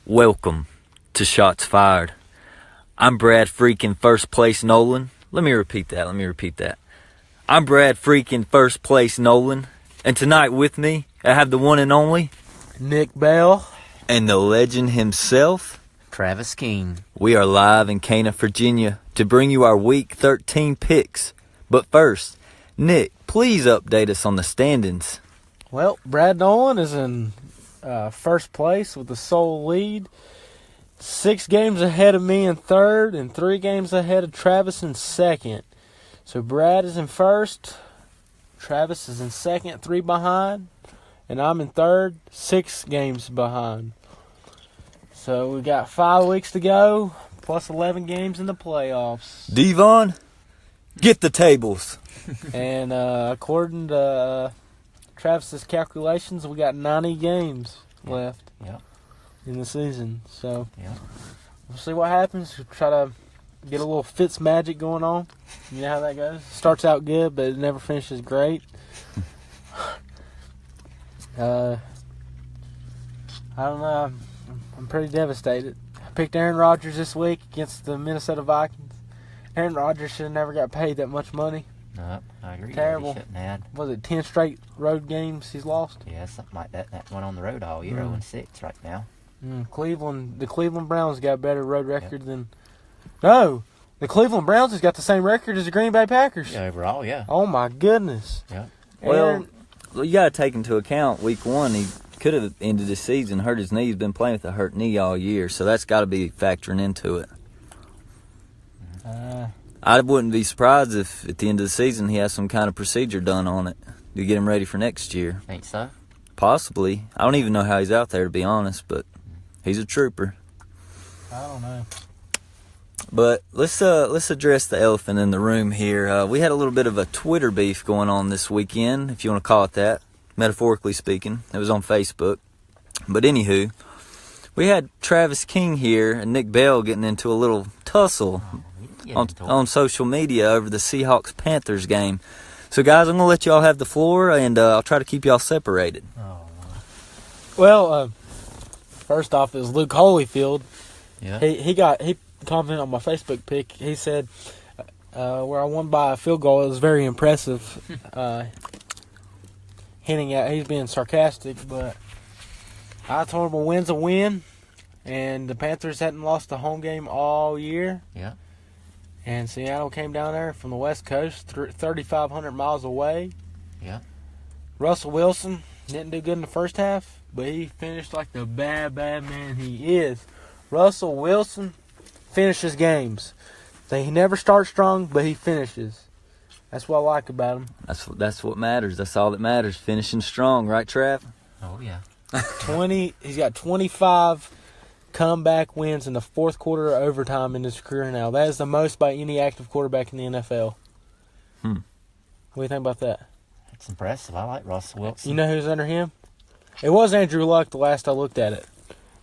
Welcome to Shots Fired. I'm Brad Freakin, first place Nolen. Let me repeat that. I'm Brad Freakin, first place Nolen. And tonight with me, I have the one and only Nick Bell. And the legend himself, Travis King. We are live in Cana, Virginia to bring you our Week 13 picks. But first, Nick, please update us on the standings. Well, Brad Nolen is in first place with the sole lead. 6 games ahead of me in third and 3 games ahead of Travis in second. So Brad is in first, Travis is in second, 3 behind, and I'm in third, 6 games behind. So we got 5 weeks to go, plus 11 games in the playoffs. Devon, get the tables. And according to Travis's calculations, we got 90 games left in the season. So we'll see what happens. We'll try to get a little Fitz magic going on. You know how that goes. Starts out good, but it never finishes great. I don't know. I'm pretty devastated. I picked Aaron Rodgers this week against the Minnesota Vikings. Aaron Rodgers should have never got paid that much money. No, I agree. Terrible. He shouldn't have. Was it 10 straight road games he's lost? Yeah, something like that. That went on the road all year, 0-6 right now. The Cleveland Browns got a better road record than... No, the Cleveland Browns has got the same record as the Green Bay Packers. Yeah, overall, yeah. Oh, my goodness. Yeah. Well, you got to take into account week 1, he could have ended the season, hurt his knee. He's been playing with a hurt knee all year, so that's got to be factoring into it. I wouldn't be surprised if at the end of the season he has some kind of procedure done on it to get him ready for next year. Think so? Possibly. I don't even know how he's out there, to be honest, but he's a trooper. I don't know. But let's address the elephant in the room here. We had a little bit of a Twitter beef going on this weekend, if you want to call it that, metaphorically speaking. It was on Facebook. But anywho, we had Travis King here and Nick Bell getting into a little tussle on social media over the Seahawks-Panthers game. So, guys, I'm going to let y'all have the floor, and I'll try to keep y'all separated. Well, first off, it was Luke Holyfield. Yeah. He commented on my Facebook pic. He said, where I won by a field goal, it was very impressive. Hinting at he's being sarcastic, but I told him a win's a win, and the Panthers hadn't lost a home game all year. Yeah. And Seattle came down there from the West Coast, 3,500 miles away. Yeah. Russell Wilson didn't do good in the first half, but he finished like the bad man he is. Russell Wilson finishes games. He never starts strong, but he finishes. That's what I like about him. That's what matters. That's all that matters. Finishing strong, right, Trav? Oh, yeah. He's got 25 comeback wins in the fourth quarter of overtime in his career now. That is the most by any active quarterback in the NFL. What do you think about that? That's impressive. I like Russell Wilson. You know who's under him? It was Andrew Luck the last I looked at it.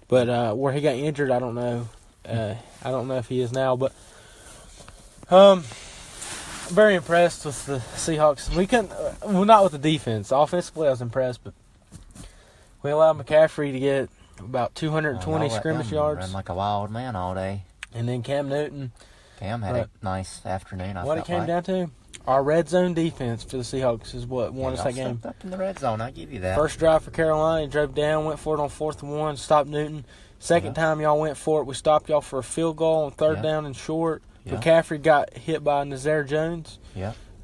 But where he got injured, I don't know. I don't know if he is now. But very impressed with the Seahawks. We couldn't, not with the defense. Offensively, I was impressed, but we allowed McCaffrey to get about 220 scrimmage yards. Run like a wild man all day. And then Cam Newton. Cam had a nice afternoon. What it came down to, our red zone defense for the Seahawks is what won us that game. Up in the red zone, I give you that. First drive for Carolina, drove down, went for it on 4th and 1, stopped Newton. Second time y'all went for it, we stopped y'all for a field goal on 3rd down and short. McCaffrey got hit by Nazir Jones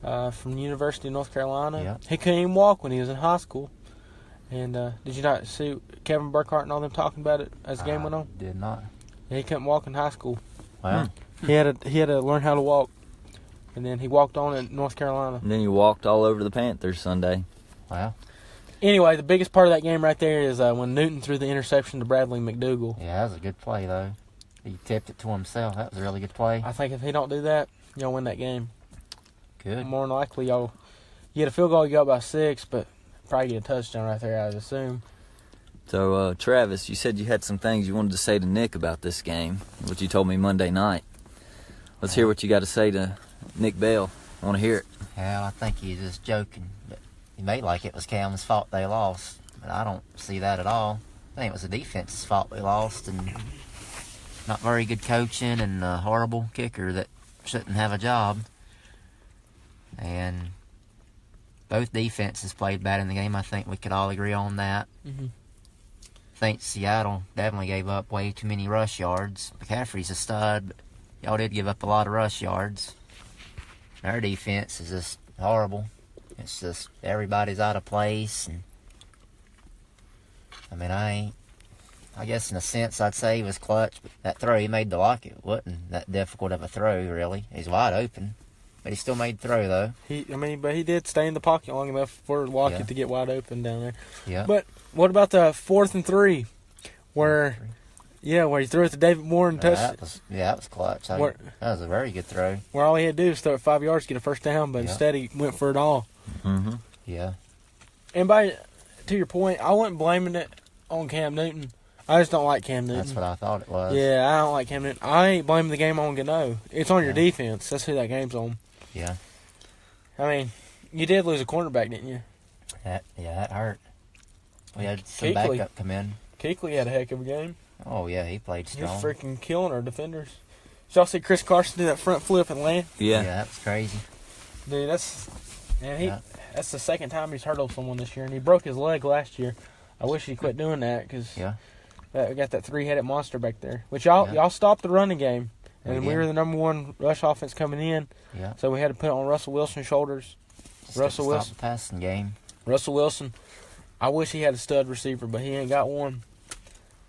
from the University of North Carolina. He couldn't even walk when he was in high school. And did you not see Kevin Burkhardt and all them talking about it as the game went on? Did not. He couldn't walk in high school. Wow. He had to learn how to walk. And then he walked on in North Carolina. And then you walked all over the Panthers Sunday. Wow. Anyway, the biggest part of that game right there is when Newton threw the interception to Bradley McDougall. Yeah, that was a good play, though. He tipped it to himself. That was a really good play. I think if he don't do that, y'all win that game. Good. More than likely, y'all get a field goal, you go up by 6, but probably get a touchdown right there, I'd assume. So, Travis, you said you had some things you wanted to say to Nick about this game, which you told me Monday night. Let's hear what you got to say to Nick Bell. I want to hear it. Well, I think he's just joking. But he made like it was Cam's fault they lost, but I don't see that at all. think it was the defense's fault we lost, and not very good coaching, and a horrible kicker that shouldn't have a job. And both defenses played bad in the game. I think we could all agree on that. Mm-hmm. I think Seattle definitely gave up way too many rush yards. McCaffrey's a stud, but y'all did give up a lot of rush yards. Our defense is just horrible. It's just everybody's out of place. And I mean, I guess in a sense I'd say he was clutch, but that throw he made to Lockett wasn't that difficult of a throw, really. He's wide open, but he still made the throw, though. But he did stay in the pocket long enough for Lockett to get wide open down there. Yeah. But what about the 4th and 3, where he threw it to David Moore and touched it? That was clutch. That was a very good throw. Where all he had to do was throw it 5 yards to get a first down, but instead he went for it all. Mm-hmm. Yeah. And to your point, I wasn't blaming it on Cam Newton. I just don't like Cam Newton. That's what I thought it was. Yeah, I don't like Cam Newton. I ain't blaming the game on Gano. It's on your defense. That's who that game's on. Yeah. I mean, you did lose a cornerback, didn't you? That hurt. We had some Kuechly. backup come in. Kuechly had a heck of a game. Oh, yeah, he played You're strong. freaking killing our defenders. Did y'all see Chris Carson do that front flip and land? Yeah. Yeah, that was crazy. Dude, that's the second time he's hurdled someone this year, and he broke his leg last year. I wish he quit doing that because we got that 3-headed monster back there. Which y'all stopped the running game, and we were the number 1 rush offense coming in. Yeah. So we had to put it on Russell Wilson's shoulders. Russell Wilson. Stop the passing game. Russell Wilson. I wish he had a stud receiver, but he ain't got one.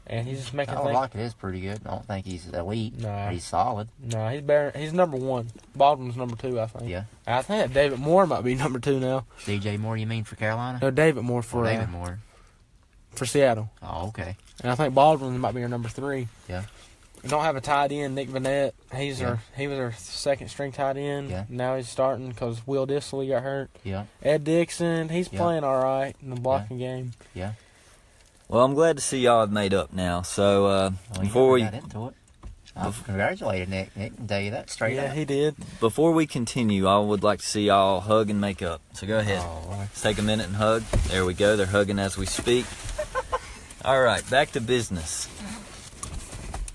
And he's just making things. Lockett is pretty good. I don't think he's elite. Nah. He's solid. No, he's number 1. Baldwin's number 2, I think. Yeah. I think David Moore might be number 2 now. DJ Moore, you mean, for Carolina? No, David Moore for David Moore. For Seattle. Oh, okay. And I think Baldwin might be our number 3. Yeah. We don't have a tight end, Nick Vanette. He was our second string tight end. Yeah. Now he's starting because Will Dissly got hurt. Yeah. Ed Dixon, he's playing all right in the blocking game. Yeah. Well, I'm glad to see y'all have made up now. So before we got into it, I congratulated Nick. Nick can tell you that straight up. Yeah, he did. Before we continue, I would like to see y'all hug and make up. So go ahead. Oh, Let's take a minute and hug. There we go. They're hugging as we speak. All right, back to business.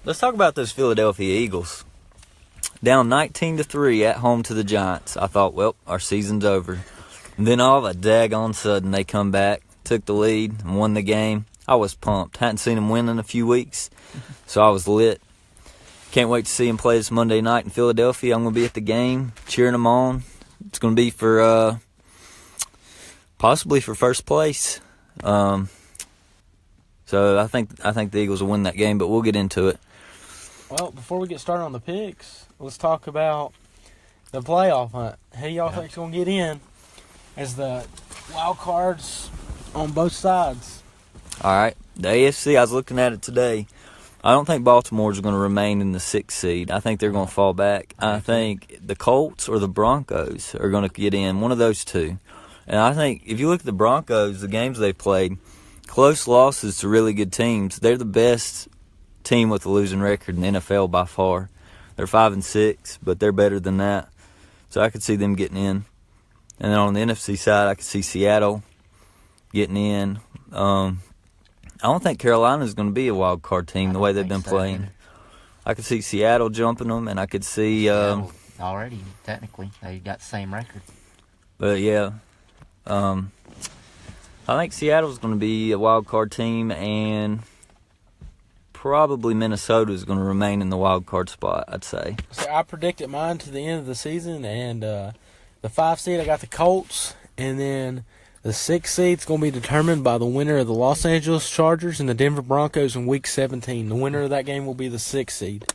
Let's talk about those Philadelphia Eagles. Down 19-3 at home to the Giants. I thought, well, our season's over. And then all of a daggone sudden, they come back, took the lead, and won the game. I was pumped. Hadn't seen them win in a few weeks, so I was lit. Can't wait to see them play this Monday night in Philadelphia. I'm going to be at the game, cheering them on. It's going to be for possibly for first place. So I think the Eagles will win that game, but we'll get into it. Well, before we get started on the picks, let's talk about the playoff hunt. Who y'all think's going to get in as the wild cards on both sides? All right, the AFC, I was looking at it today. I don't think Baltimore's going to remain in the 6th seed. I think they're going to fall back. I think the Colts or the Broncos are going to get in, one of those two. And I think if you look at the Broncos, the games they played, close losses to really good teams. They're the best team with a losing record in the NFL by far. They're 5-6, but they're better than that. So I could see them getting in. And then on the NFC side, I could see Seattle getting in. I don't think Carolina's going to be a wild card team the way they've been playing. I could see Seattle jumping them, and I could see already technically they got the same record. But yeah, I think Seattle's going to be a wild card team, and probably Minnesota is going to remain in the wild card spot, I'd say. So I predicted mine to the end of the season, and the 5 seed I got the Colts, and then the 6th seed's going to be determined by the winner of the Los Angeles Chargers and the Denver Broncos in Week 17. The winner of that game will be the 6th seed,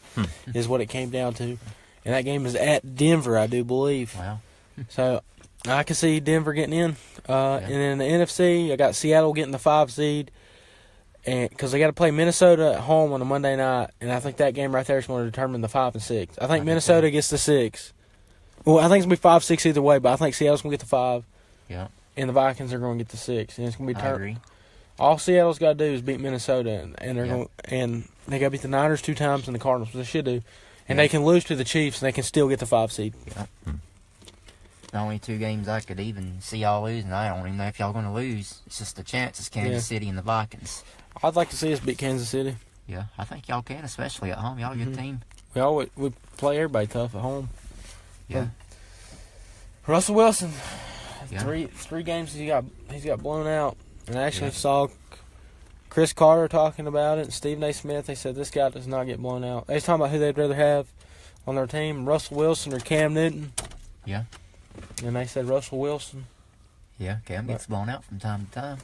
is what it came down to. And that game is at Denver, I do believe. Wow. So I can see Denver getting in. And then the NFC, I got Seattle getting the 5 seed. And because they got to play Minnesota at home on a Monday night, and I think that game right there is going to determine the 5 and 6. I think Minnesota gets the 6. Well, I think it's going to be 5-6 either way, but I think Seattle's going to get the 5. Yeah. And the Vikings are going to get the 6. And it's going to be I agree. all Seattle's got to do is beat Minnesota, and they're going, and they got to beat the Niners 2 times and the Cardinals, which they should do. And they can lose to the Chiefs, and they can still get the 5 seed. Yeah. the only two games I could even see y'all losing. I don't even know if y'all going to lose. It's just a chance. It's Kansas City and the Vikings. I'd like to see us beat Kansas City. Yeah, I think y'all can, especially at home. Y'all a good team. We play everybody tough at home. Yeah. Russell Wilson, Yeah. three games he's got blown out. And I actually saw Chris Carter talking about it and Stephen A. Smith. They said this guy does not get blown out. They was talking about who they'd rather have on their team, Russell Wilson or Cam Newton. Yeah. And they said Russell Wilson. Yeah, Cam gets blown out from time to time.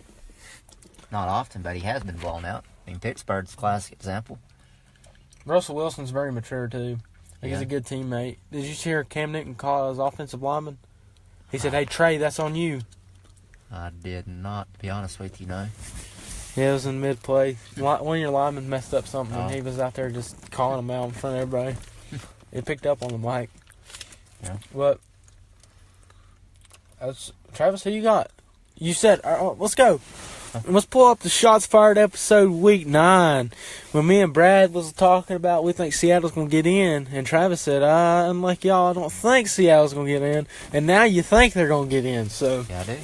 Not often, but he has been blown out. I mean, Pittsburgh's a classic example. Russell Wilson's very mature, too. He's Yeah. a good teammate. Did you hear Cam Newton call his offensive lineman? He said, "Hey, Trey, that's on you." I did not, to be honest with you, no. Yeah, it was in mid-play. One of your linemen messed up something, and Oh. he was out there just calling him out in front of everybody. It picked up on the mic. Yeah. But, Travis, who you got? You said, let's go. Let's pull up the Shots Fired episode week 9. When me and Brad was talking about we think Seattle's going to get in. And Travis said, I'm like, y'all, I don't think Seattle's going to get in. And now you think they're going to get in. So, Yeah, I do.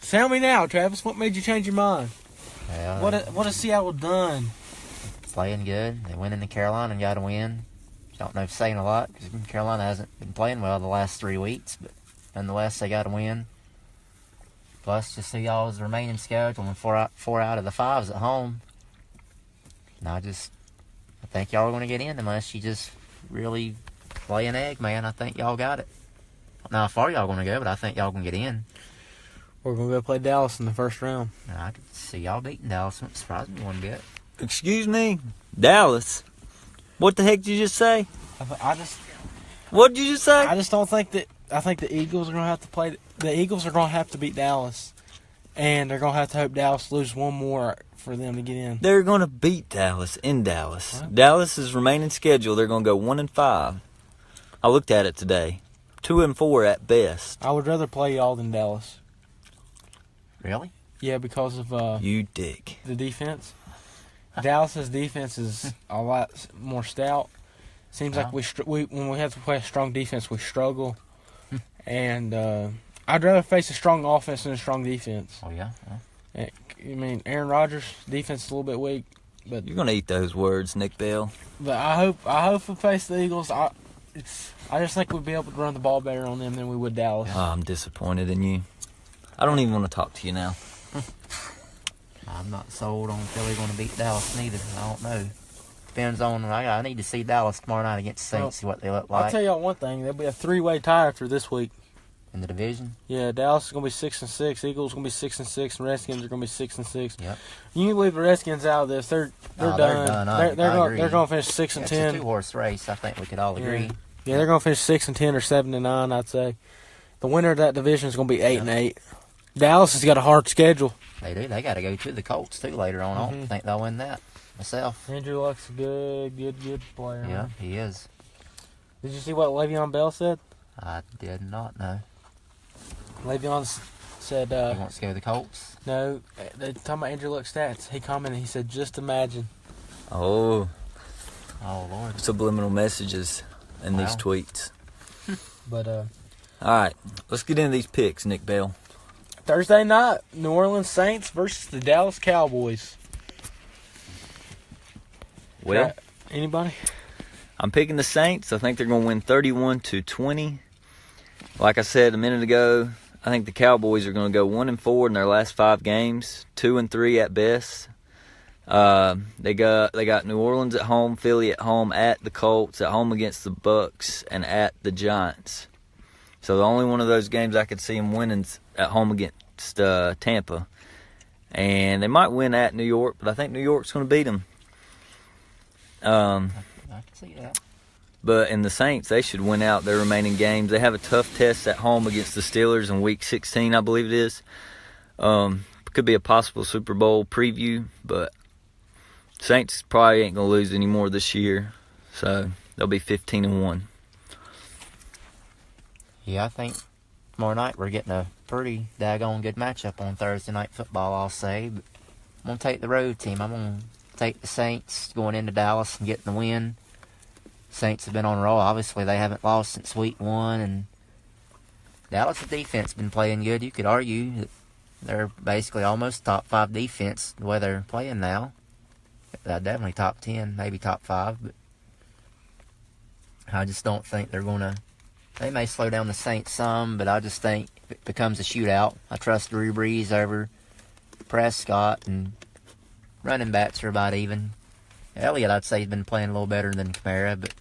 tell me now, Travis, what made you change your mind? Yeah, What has Seattle done? playing good. They went into Carolina and got a win. Don't know if saying a lot because Carolina hasn't been playing well the last 3 weeks, but nonetheless, they got a win. Plus, just see y'all's remaining schedule and four out of the 5s at home. And I think y'all are going to get in unless you just really play an egg, man. I think y'all got it. I don't know how far y'all going to go, but I think y'all going to get in. We're going to go play Dallas in the first round. And I could see y'all beating Dallas. Wouldn't surprise me one bit. Excuse me? Dallas? What the heck did you just say? What did you just say? I just don't think that. I think the Eagles are going to have to play. The Eagles are going to have to beat Dallas, and they're going to have to hope Dallas lose one more for them to get in. They're going to beat Dallas in Dallas. What? Dallas's remaining schedule, they're going to go 1-5. I looked at it today. 2-4 at best. I would rather play y'all than Dallas. Really? Yeah, because of You dick. the defense. Dallas's defense is a lot more stout. Seems like when we have to play a strong defense, we struggle. And I'd rather face a strong offense than a strong defense. Oh, yeah? I mean, Aaron Rodgers' defense is a little bit weak, but You're going to eat those words, Nick Bell. I hope we face the Eagles. I just think we'd be able to run the ball better on them than we would Dallas. Oh, I'm disappointed in you. I don't even want to talk to you now. I'm not sold on Philly going to beat Dallas neither. I don't know. Depends on. I need to see Dallas tomorrow night against the Saints, see what they look like. I'll tell y'all one thing. There'll be a 3-way tie after this week. In the division. Yeah, Dallas is going to be 6-6. Eagles going to be 6-6, and Redskins are going to be 6-6. Yep. You can leave the Redskins out of this. They're They're done. done. They're going to finish 6 and It's 10. a 2-horse race. I think we could all agree. Yeah, they're going to finish 6 and 10 or 7 and 9. I'd say the winner of that division is going to be 8 and 8. Dallas has got a hard schedule. They do. They got to go to the Colts too later on. I don't think they'll win that. Myself. Andrew Luck's a good player. Yeah, Man. he is. Did you see what Le'Veon Bell said? I did not know. Le'Veon said, He wants to go to the Colts. no, they're talking about Andrew Luck's stats. He commented, he said, just imagine. Oh, Oh, Lord. subliminal messages in these Wow. tweets. But All right, let's get into these picks, Nick Bell. Thursday night, New Orleans Saints versus the Dallas Cowboys. Well, Anybody? I'm picking the Saints. I think they're going to win 31-20. Like I said a minute ago, I think the Cowboys are going to go 1-4 in their last 5 games, 2-3 at best. They got New Orleans at home, Philly at home, at the Colts, at home against the Bucks, and at the Giants. So the only one of those games I could see them winning is at home against Tampa. And they might win at New York, but I think New York's going to beat them. I can see that. But in the Saints, they should win out their remaining games. They have a tough test at home against the Steelers in Week 16, I believe it is. Could be a possible Super Bowl preview, but Saints probably ain't going to lose anymore this year. So they'll be 15-1. Yeah, I think tomorrow night we're getting a pretty daggone good matchup on Thursday Night Football, I'll say. But I'm going to take the road team. I'm going to take the Saints going into Dallas and getting the win. Saints have been on a roll. Obviously, they haven't lost since week 1, and Dallas' defense been playing good. You could argue that they're basically almost top 5 defense the way they're playing now. Definitely top 10, maybe top 5. But I just don't think they're going to. They may slow down the Saints some, but I just think if it becomes a shootout, I trust Drew Brees over Prescott, and running backs are about even. Elliott, I'd say, has been playing a little better than Kamara, but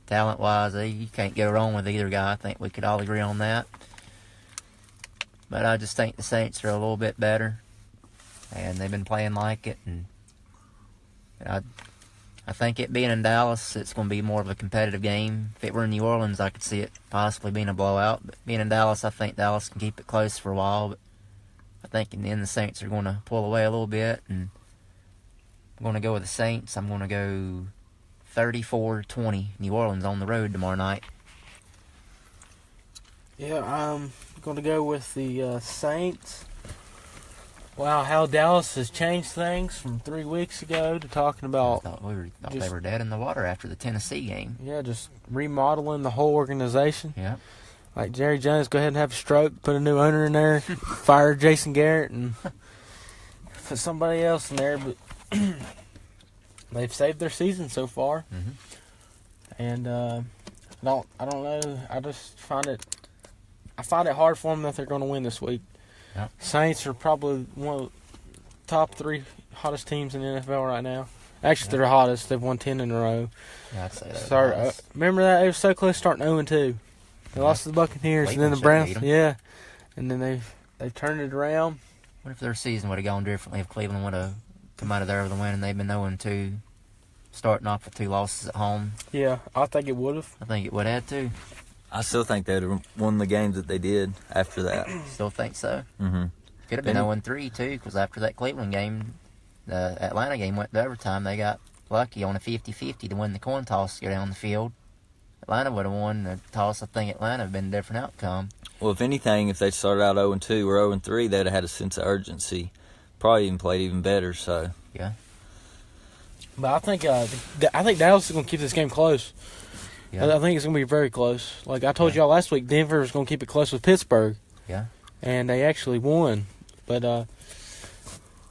talent-wise, you can't go wrong with either guy. I think we could all agree on that. But I just think the Saints are a little bit better, and they've been playing like it. And I think it being in Dallas, it's going to be more of a competitive game. If it were in New Orleans, I could see it possibly being a blowout. But being in Dallas, I think Dallas can keep it close for a while. But I think in the end, the Saints are going to pull away a little bit, and I'm going to go with the Saints. I'm going to go 34-20 New Orleans on the road tomorrow night. Yeah, I'm going to go with the Saints. Wow, how Dallas has changed things from 3 weeks ago to talking about... I thought they were dead in the water after the Tennessee game. Yeah, just remodeling the whole organization. Yeah. Like Jerry Jones, go ahead and have a stroke, put a new owner in there, fire Jason Garrett, and put somebody else in there. But they've saved their season so far. Mm-hmm. And I don't know. I find it hard for them that they're going to win this week. Yeah. Saints are probably one of the top 3 hottest teams in the NFL right now. Actually, they're the hottest. They've won 10 in a row. Yeah, I'd say that. Remember that? It was so close starting 0-2. They lost to the Buccaneers, and then the Browns. Yeah. And then they've turned it around. What if their season would have gone differently if Cleveland would have come out of there with a win and they've been 0-2, starting off with 2 losses at home? Yeah, I think it would have. I think it would have too. I still think they'd have won the games that they did after that. Still think so? Mm-hmm. Could have been 0-3 too, because after that Cleveland game, the Atlanta game went to overtime. They got lucky on a 50-50 to win the coin toss to go down the field. Atlanta would have won the toss. I think Atlanta would have been a different outcome. Well, if anything, if they started out 0-2 or 0-3, they'd have had a sense of urgency. Probably even played even better. So yeah. But I think Dallas is going to keep this game close. Yeah. I think it's going to be very close. Like I told y'all last week, Denver was going to keep it close with Pittsburgh. Yeah. And they actually won. But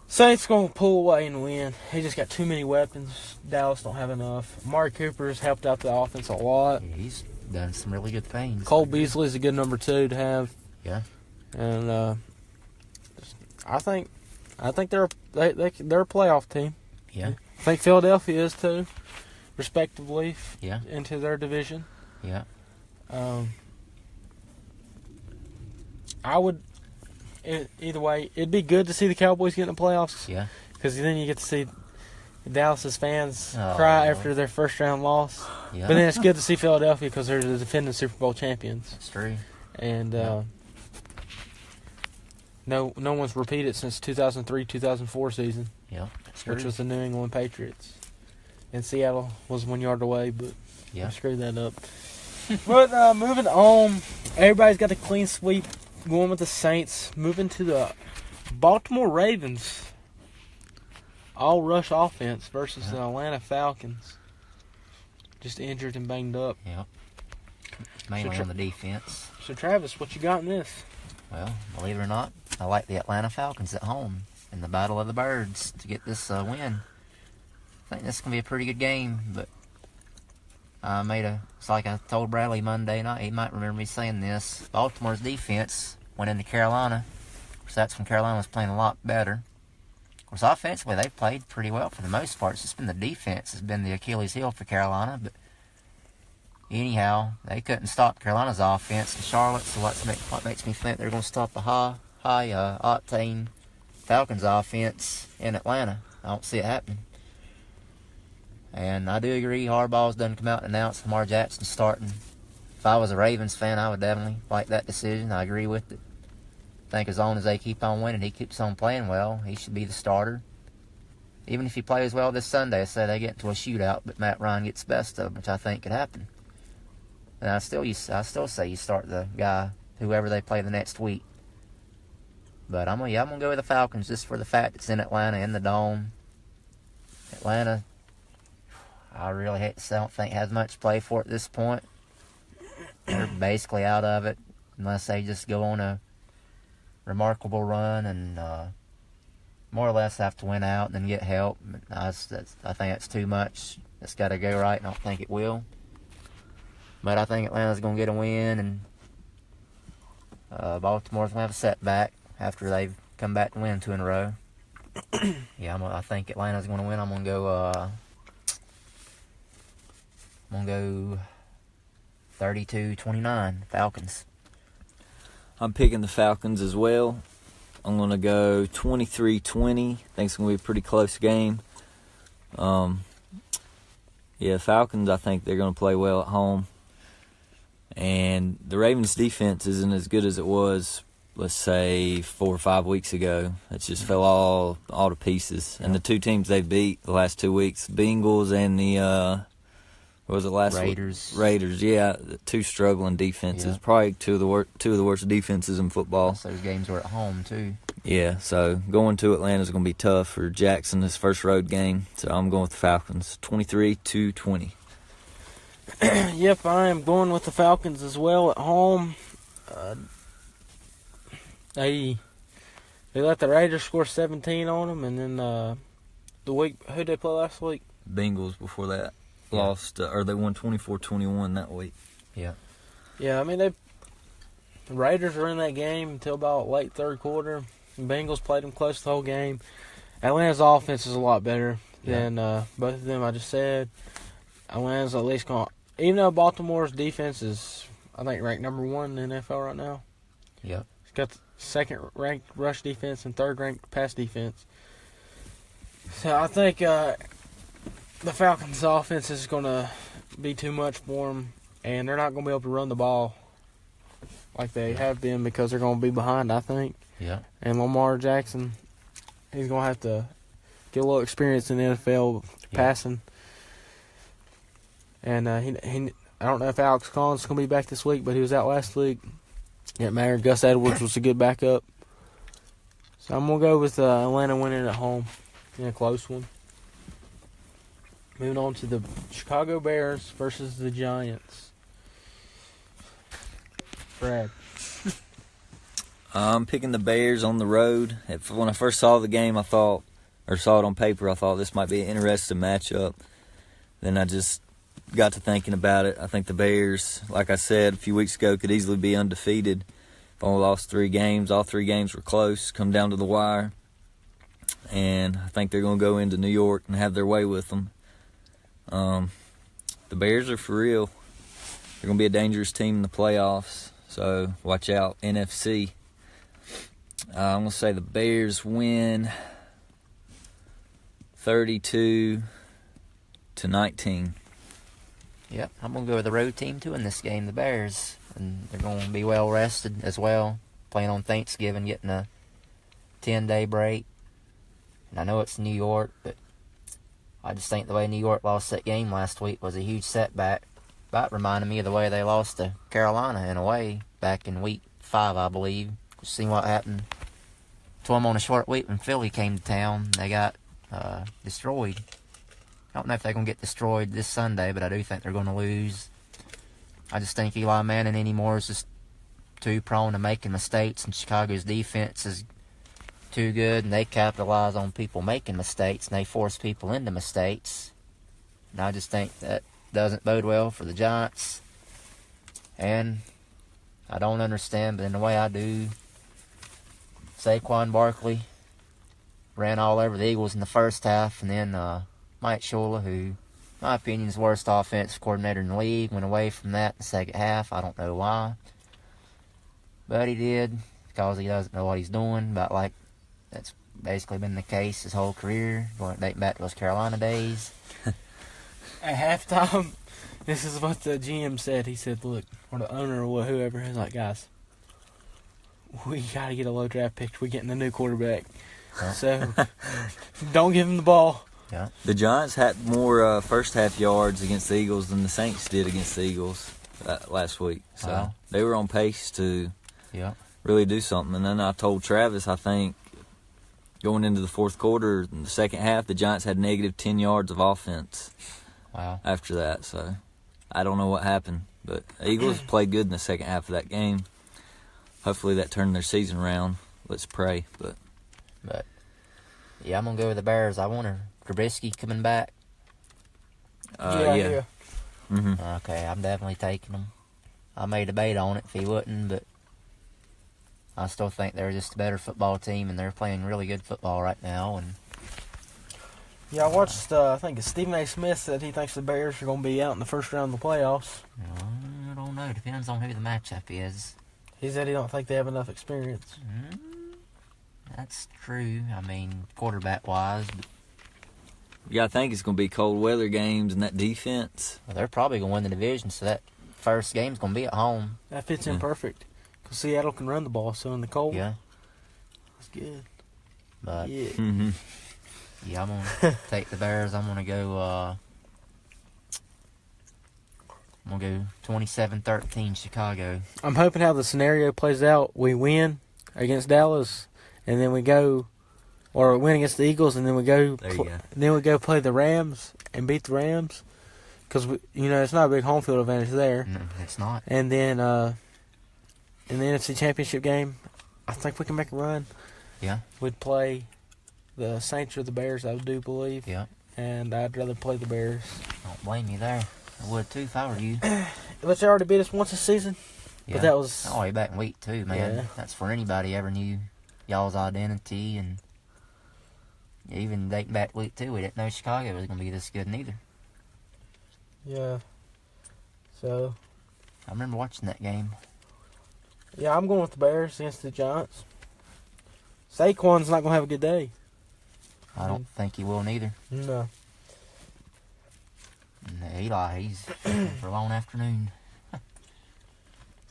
Saints going to pull away and win. He just got too many weapons. Dallas don't have enough. Amari Cooper's helped out the offense a lot. Yeah, he's done some really good things. Cole Beasley's a good number 2 to have. Yeah. And I think they're a playoff team. Yeah. I think Philadelphia is too, respectively. Yeah. Into their division. Yeah. I would. Either way, it'd be good to see the Cowboys get in the playoffs. Yeah. Because then you get to see Dallas's fans cry after their first round loss. Yeah. But then it's good to see Philadelphia because they're the defending Super Bowl champions. That's true. And no one's repeated since 2003-2004 season. Yeah, that's true. Which was the New England Patriots. And Seattle was 1 yard away, but I screwed that up. But moving on, everybody's got a clean sweep going with the Saints. Moving to the Baltimore Ravens. All rush offense versus the Atlanta Falcons. Just injured and banged up. Yeah. Mainly on the defense. So, Travis, what you got in this? Well, believe it or not, I like the Atlanta Falcons at home in the Battle of the Birds to get this win. I think this is going to be a pretty good game, but it's like I told Bradley Monday night, he might remember me saying this. Baltimore's defense went into Carolina. Of course, that's when Carolina was playing a lot better. Of course, offensively, they've played pretty well for the most part. It's just been the defense has been the Achilles heel for Carolina, but anyhow, they couldn't stop Carolina's offense in Charlotte, so what makes me think they're going to stop the high-octane Falcons offense in Atlanta. I don't see it happening. And I do agree, Harbaugh's done come out and announced Lamar Jackson starting. If I was a Ravens fan, I would definitely like that decision. I agree with it. I think as long as they keep on winning, he keeps on playing well, he should be the starter. Even if he plays well this Sunday, I say they get into a shootout, but Matt Ryan gets the best of them, which I think could happen. And I still say you start the guy, whoever they play the next week. But I'm gonna go with the Falcons just for the fact it's in Atlanta, in the Dome. Atlanta, I really hate to say, I don't think has much to play for at this point. They're basically out of it. unless they just go on a remarkable run and more or less have to win out and then get help. I think that's too much. It's got to go right, and I don't think it will. But I think Atlanta's going to get a win, and Baltimore's going to have a setback after they've come back to win 2 in a row. Yeah, I think Atlanta's going to win. I'm going to go 32-29, Falcons. I'm picking the Falcons as well. I'm going to go 23-20. I think it's going to be a pretty close game. Falcons, I think they're going to play well at home. And the Ravens' defense isn't as good as it was, let's say, 4 or 5 weeks ago. It just fell all to pieces. And the two teams they beat the last 2 weeks, Bengals and the what was it last Raiders. week? Raiders, yeah. The two struggling defenses. Yeah. Probably two of the worst defenses in football. So those games were at home, too. Yeah, so going to Atlanta is going to be tough for Jackson, his first road game. So I'm going with the Falcons, 23-20. Yep, I am going with the Falcons as well at home. They let the Raiders score 17 on them, and then who'd they play last week? Bengals before that. Yeah. Lost, or they won 24-21 that week. Yeah, I mean, the Raiders were in that game until about late third quarter. The Bengals played them close the whole game. Atlanta's offense is a lot better than both of them I just said. Atlanta's at least going, even though Baltimore's defense is, I think, ranked number 1 in the NFL right now. Yep. It's got the second-ranked rush defense and third-ranked pass defense. So I think the Falcons' offense is going to be too much for them, and they're not going to be able to run the ball like they have been because they're going to be behind, I think. Yeah. And Lamar Jackson, he's going to have to get a little experience in the NFL passing. And I don't know if Alex Collins is going to be back this week, but he was out last week. It didn't matter. Gus Edwards was a good backup. So I'm going to go with Atlanta winning at home in a close one. Moving on to the Chicago Bears versus the Giants. Brad. I'm picking the Bears on the road. When I first saw the game, saw it on paper, I thought this might be an interesting matchup. Then I just got to thinking about it. I think the Bears, like I said a few weeks ago, could easily be undefeated. They've only lost 3 games. All 3 games were close, come down to the wire. And I think they're going to go into New York and have their way with them. The Bears are for real. They're going to be a dangerous team in the playoffs. So watch out, NFC. I'm going to say the Bears win 32-19. Yep, I'm going to go with the road team, too, in this game, the Bears. And they're going to be well-rested as well, playing on Thanksgiving, getting a 10-day break. And I know it's New York, but I just think the way New York lost that game last week was a huge setback. That reminded me of the way they lost to Carolina, in a way, back in week 5, I believe. Just seeing what happened to them on a short week when Philly came to town. They got destroyed. I don't know if they're going to get destroyed this Sunday, but I do think they're going to lose. I just think Eli Manning anymore is just too prone to making mistakes, and Chicago's defense is too good, and they capitalize on people making mistakes, and they force people into mistakes. And I just think that doesn't bode well for the Giants. And I don't understand, but in the way I do, Saquon Barkley ran all over the Eagles in the first half, and then Mike Shula, who, in my opinion, is the worst offensive coordinator in the league, went away from that in the second half. I don't know why. But he did, because he doesn't know what he's doing. But, like, that's basically been the case his whole career, dating back to his Carolina days. At halftime, this is what the GM said. He said, look, or the owner or whoever, he's like, guys, we got to get a low draft pick. We're getting a new quarterback. Yeah. So, don't give him the ball. Yeah. The Giants had more first half yards against the Eagles than the Saints did against the Eagles last week. So they were on pace to really do something. And then I told Travis, I think, going into the fourth quarter, in the second half, the Giants had negative 10 yards of offense after that. So I don't know what happened. But the Eagles played good in the second half of that game. hopefully that turned their season around. Let's pray. But yeah, I'm gonna go with the Bears. I want Trubisky coming back. Yeah. Mm-hmm. Okay, I'm definitely taking them. I may debate on it if he wouldn't, but I still think they're just a better football team, and they're playing really good football right now. And Yeah, I watched, I think Stephen A. Smith said he thinks the Bears are going to be out in the first round of the playoffs. I don't know. Depends on who the matchup is. He said he don't think they have enough experience. That's true. I mean, quarterback-wise. But Yeah, I think it's going to be cold weather games and that defense. they're probably going to win the division, so that first game's going to be at home. That fits in perfect. Because Seattle can run the ball, so in the cold, Yeah. that's good. But, Yeah. Mm-hmm. yeah, I'm going to take the Bears. I'm going to go, 27-13 Chicago. I'm hoping how the scenario plays out. We win against Dallas, and then we go, or win against the Eagles, and then we go, There you go. then we go play the Rams and beat the Rams, because it's not a big home field advantage there. No, it's not. And then in the NFC Championship game, I think we can make a run. Yeah. We'd play the Saints or the Bears, I do believe. Yeah. And I'd rather play the Bears. Don't blame you there. I would too if I were you. But they already beat us once this season. Yeah. But that was... Oh, way back in week 2, man. Yeah. That's for anybody ever knew y'all's identity. And even dating back to week 2, we didn't know Chicago was going to be this good neither. Yeah. So... I remember watching that game. Yeah, I'm going with the Bears against the Giants. Saquon's not going to have a good day. I don't think he will neither. No. And Eli, he's for a long afternoon. Is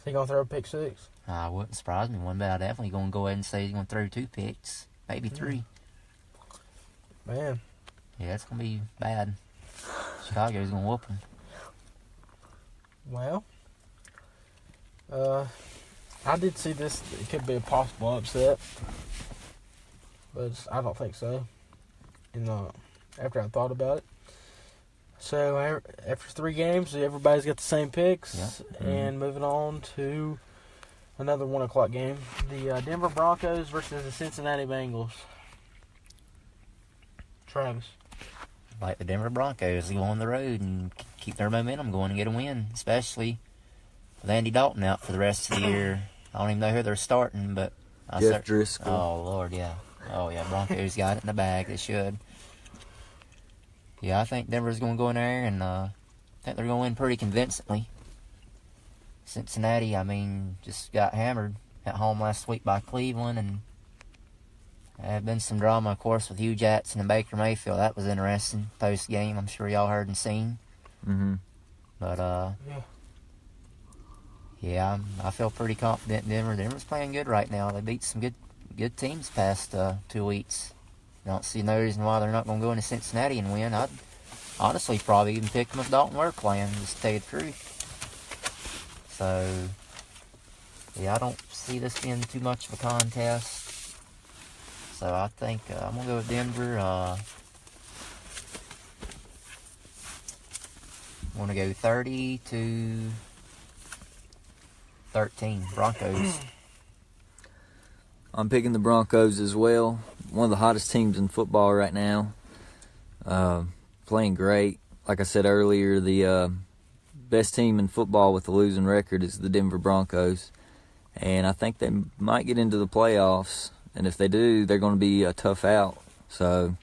he going to throw a pick six? Wouldn't surprise me one bit. I definitely going to go ahead and say he's going to throw 2 picks. Maybe 3. Man. Yeah, it's going to be bad. Chicago's going to whoop him. Well, I did see this. It could be a possible upset, but I don't think so. After I thought about it. So after 3 games, everybody's got the same picks, Yeah. and moving on to another 1:00 game: the Denver Broncos versus the Cincinnati Bengals. Travis. Like the Denver Broncos to go on the road and keep their momentum going and get a win, especially with Andy Dalton out for the rest of the year. I don't even know who they're starting, but Jeff Driscoll. Oh, Lord, yeah. Oh, yeah, Broncos got it in the bag. They should. Yeah, I think Denver's going to go in there, and I think they're going to win pretty convincingly. Cincinnati, I mean, just got hammered at home last week by Cleveland, and there have been some drama, of course, with Hugh Jackson and Baker Mayfield. That was interesting post-game. I'm sure y'all heard and seen. Mm-hmm. But, yeah, I feel pretty confident in Denver. Denver's playing good right now. They beat some good teams past 2 weeks. I don't see no reason why they're not going to go into Cincinnati and win. I'd honestly probably even pick them if Dalton were playing, just to tell you the truth. So, yeah, I don't see this being too much of a contest. So I think I'm going to go with Denver. I'm going to go 30-13 Broncos. I'm picking the Broncos as well. One of the hottest teams in football right now. Playing great. Like I said earlier, the best team in football with a losing record is the Denver Broncos. And I think they might get into the playoffs. And if they do, they're going to be a tough out. So,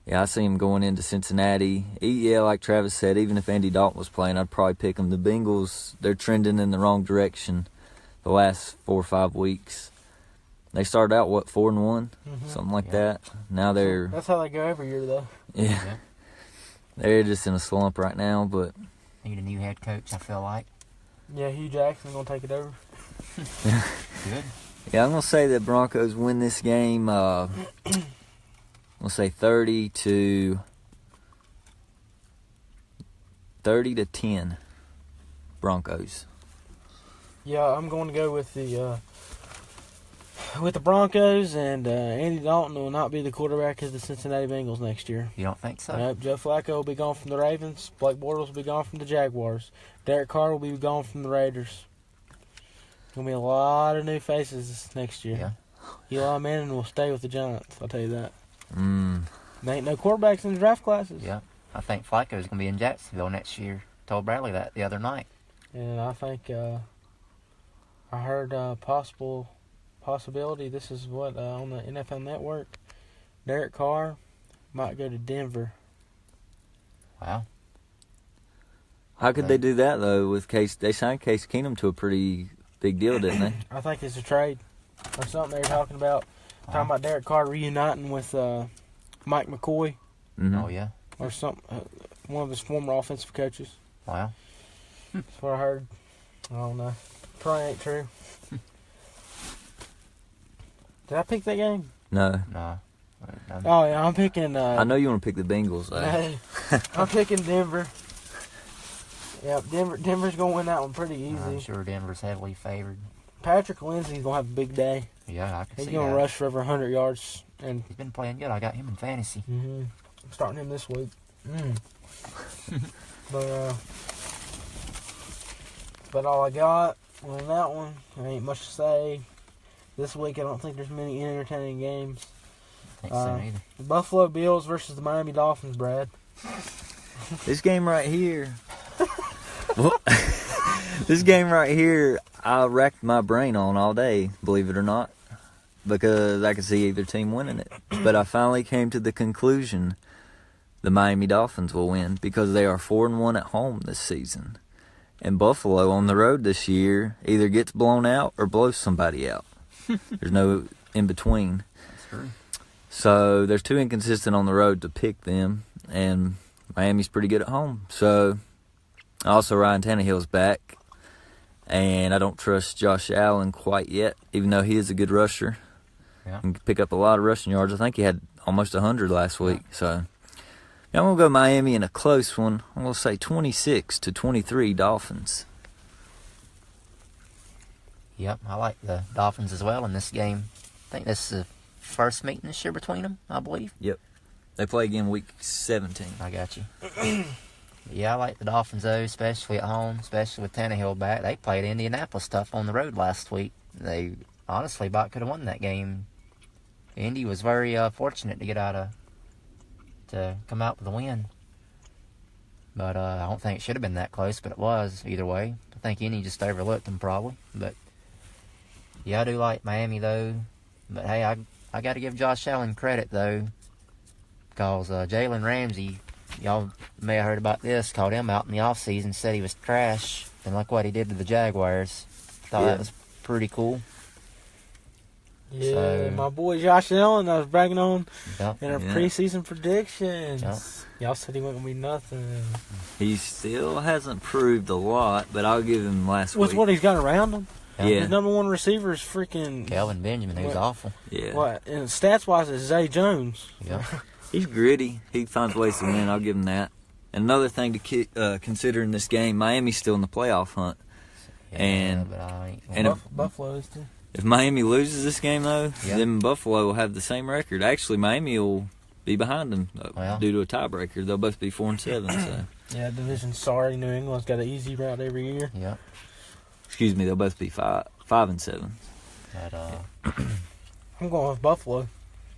yeah, I see them going into Cincinnati. Yeah, like Travis said, even if Andy Dalton was playing, I'd probably pick them. The Bengals, they're trending in the wrong direction the last 4 or 5 weeks. They started out, 4-1? Something like that. Now they're... That's how they go every year, though. Yeah. They're just in a slump right now, but... Need a new head coach, I feel like. Yeah, Hugh Jackson's going to take it over. Good. Yeah, I'm going to say that Broncos win this game. I'm going to say 30-10 Broncos. Yeah, I'm going to go with the Broncos, and Andy Dalton will not be the quarterback of the Cincinnati Bengals next year. You don't think so? Nope, Joe Flacco will be gone from the Ravens. Blake Bortles will be gone from the Jaguars. Derek Carr will be gone from the Raiders. going to be a lot of new faces this next year. Yeah. Eli Manning will stay with the Giants, I'll tell you that. Mm. There ain't no quarterbacks in the draft classes. Yeah. I think Flacco's going to be in Jacksonville next year. Told Bradley that the other night. And I think I heard possibility. This is what on the NFL Network. Derek Carr might go to Denver. Wow. How could they do that though? With Case, they signed Case Keenum to a pretty big deal, didn't they? I think it's a trade or something they're talking about. Talking about Derek Carr reuniting with Mike McCoy. Mm-hmm. Oh, yeah. Or some one of his former offensive coaches. Wow. That's what I heard. I don't know. Probably ain't true. Did I pick that game? No. No. Oh, yeah, I'm picking... I know you want to pick the Bengals, though. No, I'm picking Denver. Yep, Denver's going to win that one pretty easy. I'm sure Denver's heavily favored. Patrick Lindsey's going to have a big day. Yeah, I can see that. He's going to rush for over 100 yards. And He's been playing good. I got him in fantasy. I'm starting him this week. But that's about all I got on that one. There ain't much to say. This week, I don't think there's many entertaining games. I think so either. The Buffalo Bills versus the Miami Dolphins, Brad. This game right here. This game right here, I racked my brain on all day, believe it or not, because I could see either team winning it. But I finally came to the conclusion the Miami Dolphins will win because they are 4-1 at home this season. And Buffalo on the road this year either gets blown out or blows somebody out. There's no in between. That's true. So there's too inconsistent on the road to pick them, and Miami's pretty good at home. So also Ryan Tannehill's back, and I don't trust Josh Allen quite yet, even though he is a good rusher. Yeah. And can pick up a lot of rushing yards. I think he had almost 100 last week. So I'm going to go Miami in a close one. I'm going to say 26-23 Dolphins. Yep, I like the Dolphins as well in this game. I think this is the first meeting this year between them, I believe. Yep. They play again week 17. I got you. Yeah, I like the Dolphins, though, especially at home, especially with Tannehill back. They played Indianapolis tough on the road last week. They honestly about could have won that game. Indy was very fortunate to come out with a win. But I don't think it should have been that close, but it was either way. I think Indy just overlooked them probably. But yeah, I do like Miami though. But hey, I got to give Josh Allen credit though, because Jalen Ramsey, y'all may have heard about this, called him out in the offseason, said he was trash, and look what he did to the Jaguars. Thought that was pretty cool. Yeah, So, my boy Josh Allen, I was bragging on Yep. in our preseason predictions. Yep. Y'all said he wasn't going to be nothing. He still hasn't proved a lot, but I'll give him last With week. what he's got around him. Yeah. His number one receiver is freaking... Calvin Benjamin, he was What? awful. Yeah. What? And stats-wise, it's Zay Jones. Yeah. He's gritty. He finds ways to win. I'll give him that. And another thing to consider in this game, Miami's still in the playoff hunt. And- but I ain't and if- Buffalo is too. If Miami loses this game, though, Yeah. then Buffalo will have the same record. Actually, Miami will be behind them Well. due to a tiebreaker. They'll both be 4-7. So, Yeah, division sorry. New England's got an easy route every year. Yeah. excuse me, they'll both be 5-7. But, I'm going with Buffalo.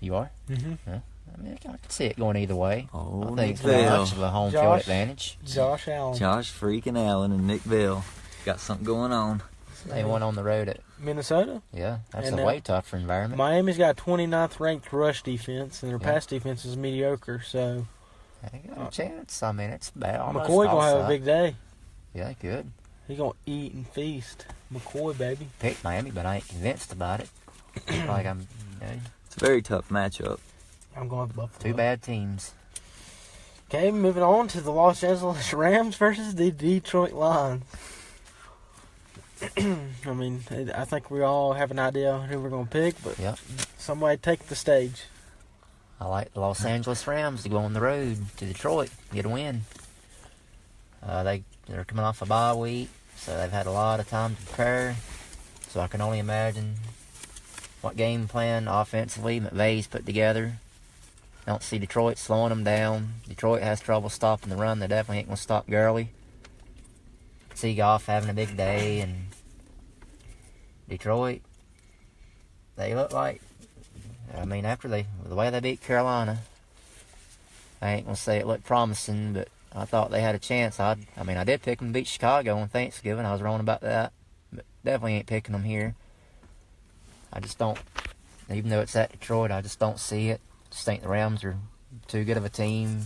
you are? Mm-hmm. I mean, I can see it going either way. Oh, I think Nick it's very Bell, much of a home field Josh. advantage. Josh Allen. Josh freaking Allen, and Nick Bell got something going on. They won on the road at, Minnesota. yeah, that's And a way tougher environment. Miami's got 29th ranked rush defense, and their Yeah. pass defense is mediocre. So They got a chance. I mean, it's bad. Almost McCoy gonna have a offside. big day. Yeah, good. He gonna eat and feast. McCoy, baby. Picked Miami, but I ain't convinced about it. Like It's a very tough matchup. I'm going with Buffalo. two bad teams. Okay, moving on to the Los Angeles Rams versus the Detroit Lions. I mean, I think we all have an idea who we're gonna pick, but Yep. somebody take the stage. I like the Los Angeles Rams to go on the road to Detroit, get a win. They're coming off a bye week, so they've had a lot of time to prepare. So I can only imagine what game plan offensively McVay's put together. Don't see Detroit slowing them down. Detroit has trouble stopping the run. They definitely ain't going to stop Gurley. See Goff having a big day, and I think Detroit's going to win. I think Detroit's going to win. I'm going with Buffalo. You are? Mhm. Yeah. Detroit, they look like, after the way they beat Carolina, I ain't going to say it looked promising, but I thought they had a chance. I did pick them to beat Chicago on Thanksgiving. I was wrong about that, but definitely ain't picking them here. I just don't, even though it's at Detroit, I just don't see it. Just think the Rams are too good of a team.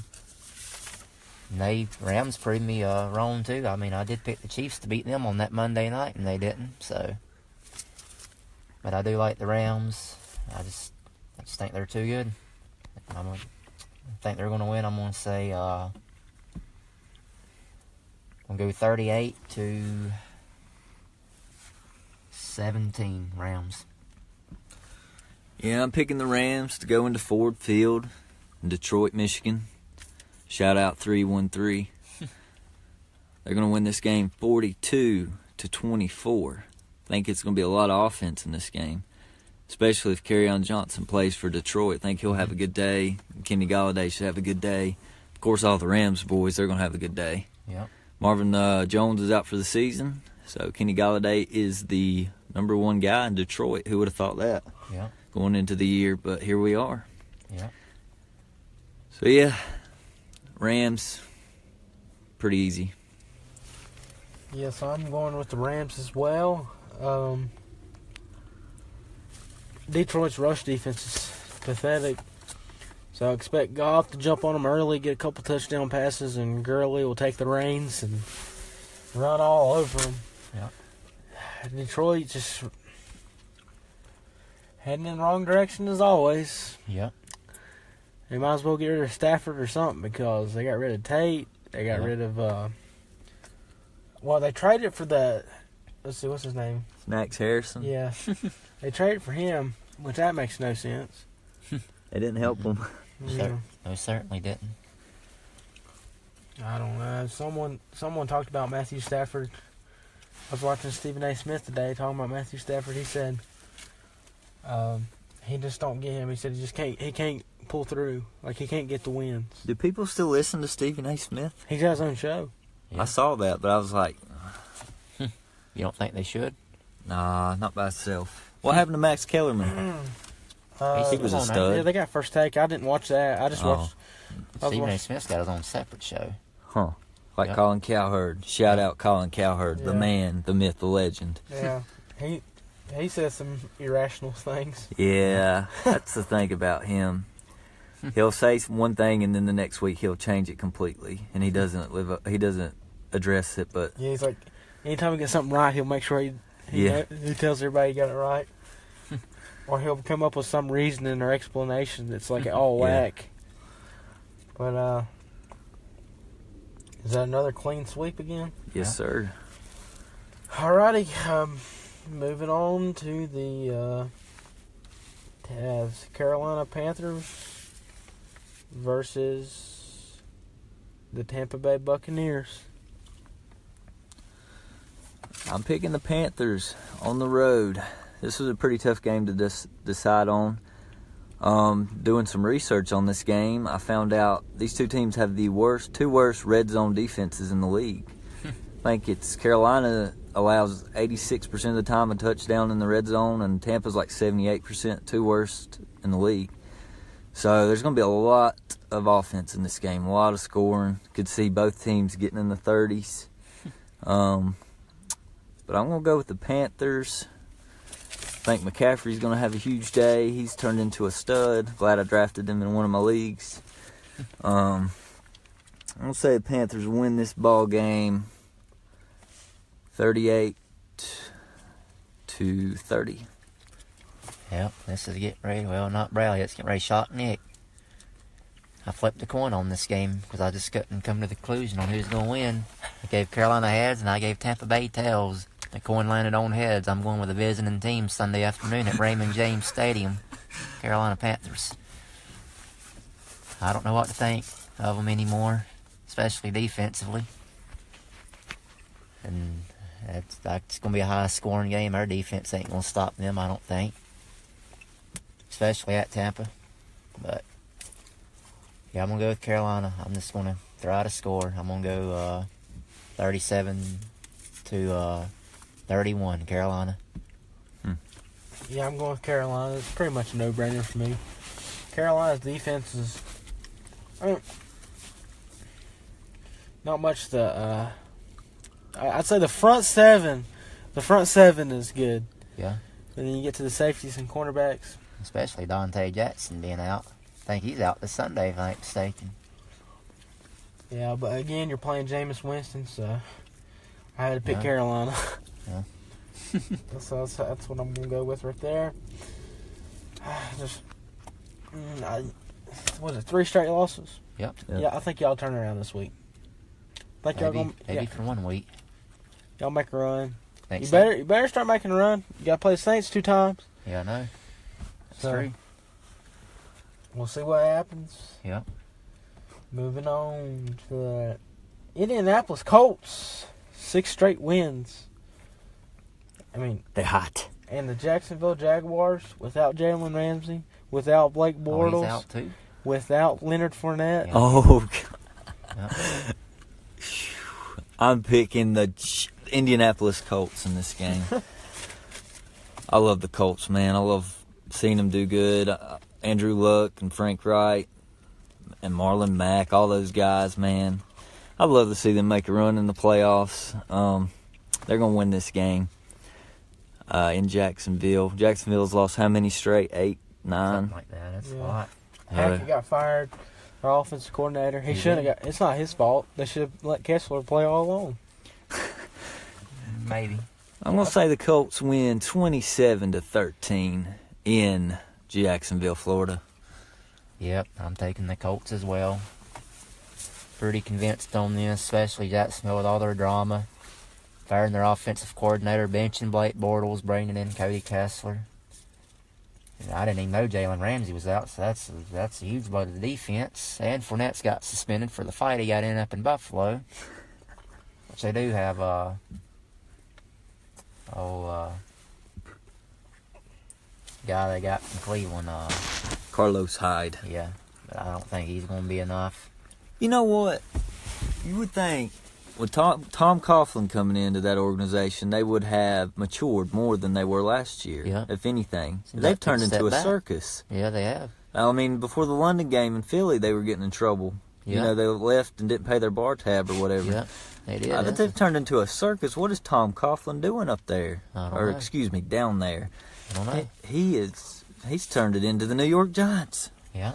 And Rams proved me wrong too. I did pick the Chiefs to beat them on that Monday night, and they didn't. So, but I do like the Rams. I just think they're too good. I think they're going to win. I'm going to say, I'm going to go 38-17 Rams. Yeah, I'm picking the Rams to go into Ford Field in Detroit, Michigan. Shout out 313. They're going to win this game 42-24. I think it's going to be a lot of offense in this game, especially if Kerryon Johnson plays for Detroit. I think he'll have a good day. Kenny Golladay should have a good day. Of course, all the Rams boys, they're going to have a good day. Yep. Marvin Jones is out for the season, so Kenny Golladay is the number one guy in Detroit. Who would have thought that? Yeah. Going into the year, but here we are. Yeah. So, yeah, Rams, pretty easy. Yes, I'm going with the Rams as well. Detroit's rush defense is pathetic. So I expect Goff to jump on them early, get a couple touchdown passes, and Gurley will take the reins and run all over them. Yeah. Detroit just heading in the wrong direction as always. Yeah. They might as well get rid of Stafford or something because they got rid of Tate. They got rid of, they traded for let's see, what's his name? Snacks Harrison. Yeah. They traded for him, which that makes no sense. They didn't help him. Yeah. They certainly didn't. I don't know. Someone talked about Matthew Stafford. I was watching Stephen A. Smith today talking about Matthew Stafford. He said he just don't get him. He said he can't pull through. Like, he can't get the wins. Do people still listen to Stephen A. Smith? He's got his own show. Yeah. I saw that, but I was like, You don't think they should? nah, not by itself. What happened to Max Kellerman? He was a stud. Yeah, they got First Take. I didn't watch that. I just watched. Stephen A. Smith's got his own separate show. Huh. Like Yep. Colin Cowherd. Shout out Colin Cowherd, the Yeah. man, the myth, the legend. Yeah, he says some irrational things. Yeah, that's the thing about him. He'll say one thing and then the next week he'll change it completely, and he doesn't address it. But Yeah, he's like, anytime he gets something right, he'll make sure he tells everybody he got it right. Or he'll come up with some reasoning or explanation that's like all whack. But, is that another clean sweep again? yes, sir. Alrighty, moving on to the Carolina Panthers versus the Tampa Bay Buccaneers. I'm picking the Panthers on the road. This was a pretty tough game to decide on. Doing some research on this game, I found out these two teams have the two worst red zone defenses in the league. I think it's Carolina allows 86% of the time a touchdown in the red zone, and Tampa's like 78%, two worst in the league. So there's going to be a lot of offense in this game, a lot of scoring. Could see both teams getting in the 30s. But I'm going to go with the Panthers. I think McCaffrey's going to have a huge day. He's turned into a stud. Glad I drafted him in one of my leagues. I'm going to say the Panthers win this ball game 38-30. Yep, this is getting ready. Well, not Bradley. It's getting ready to shock Nick. I flipped a coin on this game because I just couldn't come to the conclusion on who's going to win. I gave Carolina heads and I gave Tampa Bay tails. The coin landed on heads. I'm going with the visiting team Sunday afternoon at Raymond James Stadium. Carolina Panthers. I don't know what to think of them anymore, especially defensively. And it's going to be a high-scoring game. Our defense ain't going to stop them, I don't think. Especially at Tampa. But, yeah, I'm going to go with Carolina. I'm just going to throw out a score. I'm going to go 37-31, Carolina. Yeah, I'm going with Carolina. It's pretty much a no-brainer for me. Carolina's defense is not much I'd say the front seven. The front seven is good. Yeah. And then you get to the safeties and cornerbacks. Especially Dante Jackson being out. I think he's out this Sunday, if I ain't mistaken. Yeah, but again, you're playing Jameis Winston, so I had to pick Yeah. Carolina. Yeah. So that's what I'm going to go with right there. Was it 3 straight losses? Yep. Yeah, I think y'all turn around this week. Think y'all Maybe, gonna maybe for 1 week. y'all make a run. Think You so? better start making a run. You got to play the Saints 2 times. Yeah, I know. That's So, true. We'll see what happens. Yep. Moving on to the Indianapolis Colts. 6 straight wins. I mean, They're hot. and the Jacksonville Jaguars without Jalen Ramsey, without Blake Oh, Bortles, he's out too. without Leonard Fournette. Yeah. Oh, Yep. I'm picking the Indianapolis Colts in this game. I love the Colts, man. I love seeing them do good. Andrew Luck and Frank Wright and Marlon Mack, all those guys, man. I'd love to see them make a run in the playoffs. They're going to win this game in Jacksonville. Jacksonville's lost how many straight? 8, 9? Something like that. That's Yeah. a lot. Hackett got fired. Our offensive coordinator. He He should have did. got. It's not his fault. They should have let Kessler play all alone. Maybe. I'm going to say the Colts win 27-13 in Jacksonville, Florida. Yep, I'm taking the Colts as well. Pretty convinced on this, especially Jacksonville with all their drama. Firing their offensive coordinator, benching Blake Bortles, bringing in Cody Kessler. And I didn't even know Jalen Ramsey was out, so that's a huge blow to the defense. And Fournette's got suspended for the fight he got in up in Buffalo. Which they do have, guy they got from Cleveland, Carlos Hyde. yeah. But I don't think he's going to be enough. You know what? You would think with Tom Coughlin coming into that organization, they would have matured more than they were last year, Yeah. if anything. Seems They've like turned they've into a stepped back. circus. Yeah, they have. I mean, before the London game in Philly, they were getting in trouble. You Yeah. know, they left and didn't pay their bar tab or whatever. Yeah, they did. But they've turned into a circus. What is Tom Coughlin doing up there? I don't Or, know. excuse me, down there? I don't know. He's turned it into the New York Giants. Yeah.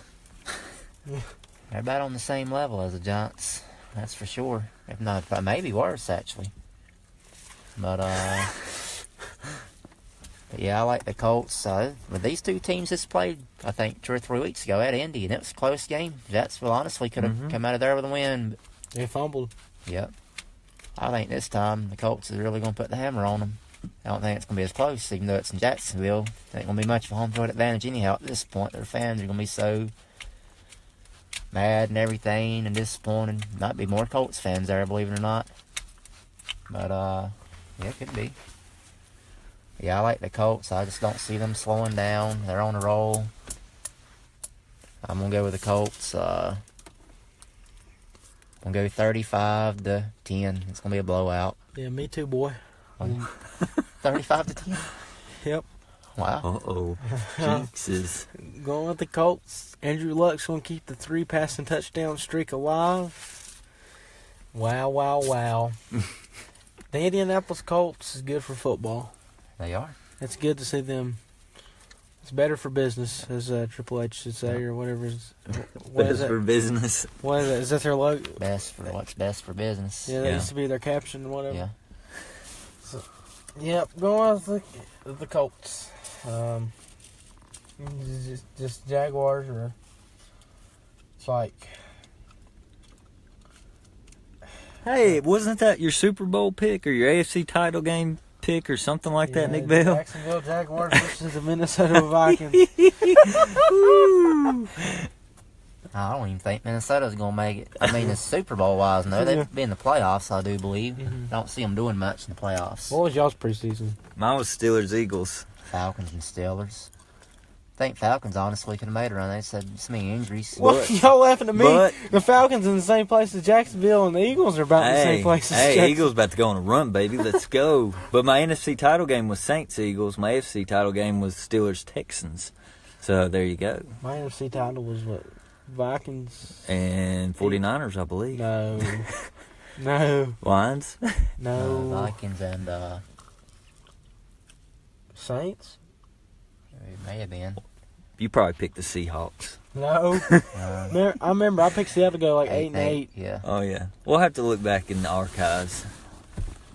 They're about on the same level as the Giants. That's for sure. If not, maybe worse, actually. But yeah, I like the Colts. But these two teams just played, I think, 2 or 3 weeks ago at Indy, and it was a close game. Jacksonville honestly could have come out of there with a win. But, They fumbled. yep. I think this time the Colts is really going to put the hammer on them. I don't think it's going to be as close, even though it's in Jacksonville. It ain't going to be much of a home field advantage anyhow at this point. Their fans are going to be so mad and everything and disappointed. Might be more Colts fans there, believe it or not. But, yeah, it could be. Yeah, I like the Colts. I just don't see them slowing down. They're on a roll. I'm going to go with the Colts. I'm going to go 35-10. It's going to be a blowout. Yeah, me too, boy. 35-10? Yep. Wow. Uh-oh. Jinxes. Going with the Colts. Andrew Luck's going to keep the 3 passing touchdown streak alive. Wow, wow, wow. The Indianapolis Colts is good for football. They are. It's good to see them. It's better for business, as Triple H should say, or whatever. What is Best for that? business. What is that? Is that their logo? Best for what's best for business. Yeah, that Yeah. used to be their caption or whatever. Yeah. Yep, going with the Colts. Just Jaguars, or it's like Hey, wasn't that your Super Bowl pick or your AFC title game pick or something like that, Nick the Bell? Jacksonville Jaguars versus the Minnesota Vikings. I don't even think Minnesota's going to make it. I mean, it's Super Bowl wise, no. They've been in the playoffs, I do believe. Mhm. Don't see them doing much in the playoffs. What was y'all's preseason? Mine was Steelers Eagles. Falcons and Steelers. think Falcons honestly could have made a run. They said so many injuries. What y'all laughing at me? but- The Falcons in the same place as Jacksonville, and the Eagles are about in the same place as Jacksonville. Eagles about to go on a run, baby. Let's go. But my NFC title game was Saints-Eagles. My AFC title game was Steelers-Texans. So there you go. My NFC title was what? Vikings And 49ers, I believe. No. No. Lions? No. Vikings and Saints? it may have been You probably picked the Seahawks. No. I remember I picked Seattle to go like 8-8. Yeah. Oh, yeah. We'll have to look back in the archives.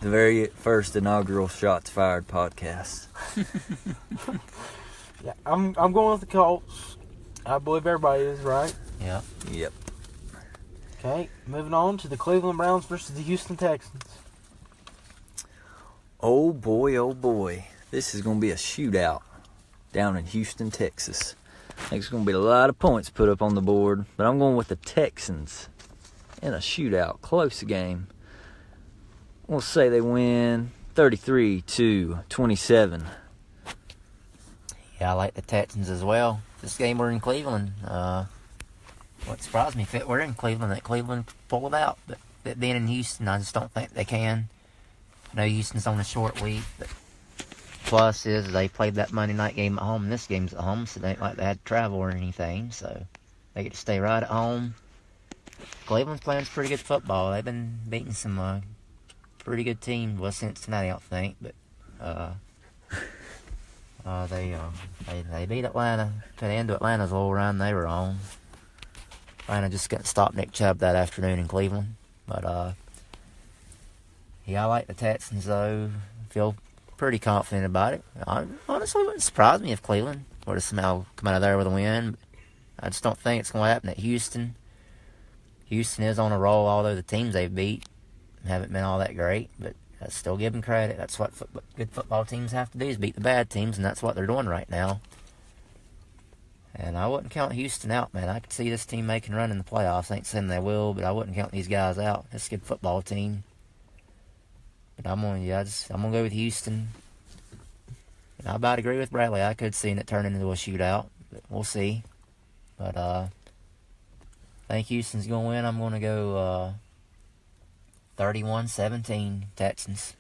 The very first inaugural Shots Fired podcast. Yeah, I'm going with the Colts. I believe everybody is, right? Yeah. Yep. Okay, moving on to the Cleveland Browns versus the Houston Texans. Oh, boy, oh, boy. This is going to be a shootout down in Houston, Texas. I think there's going to be a lot of points put up on the board, but I'm going with the Texans in a shootout, close game. We'll say they win 33-27. Yeah, I like the Texans as well. This game we're in Cleveland. What surprised me, if it were in Cleveland, that Cleveland pull it out. But being in Houston, I just don't think they can. I know Houston's on a short week, but plus is they played that Monday night game at home, and this game's at home, so it ain't like they had to travel or anything. So they get to stay right at home. Cleveland's playing pretty good football. They've been beating some pretty good teams. Well, Cincinnati, I don't think, but they beat Atlanta. To the end of Atlanta's little run they were on. Atlanta just couldn't stop Nick Chubb that afternoon in Cleveland. But yeah, I like the Texans though. Feel pretty confident about it. I honestly wouldn't surprise me if Cleveland were to somehow come out of there with a win. But I just don't think it's going to happen at Houston. Houston is on a roll, although the teams they've beat haven't been all that great. But I still give them credit. That's what good football teams have to do, is beat the bad teams, and that's what they're doing right now. And I wouldn't count Houston out, man. I could see this team making a run in the playoffs. I ain't saying they will, but I wouldn't count these guys out. It's a good football team. But I'm gonna go with Houston. And I about agree with Bradley. I could see it turn into a shootout, but we'll see. But I think Houston's gonna win. I'm gonna go 31-17 Texans.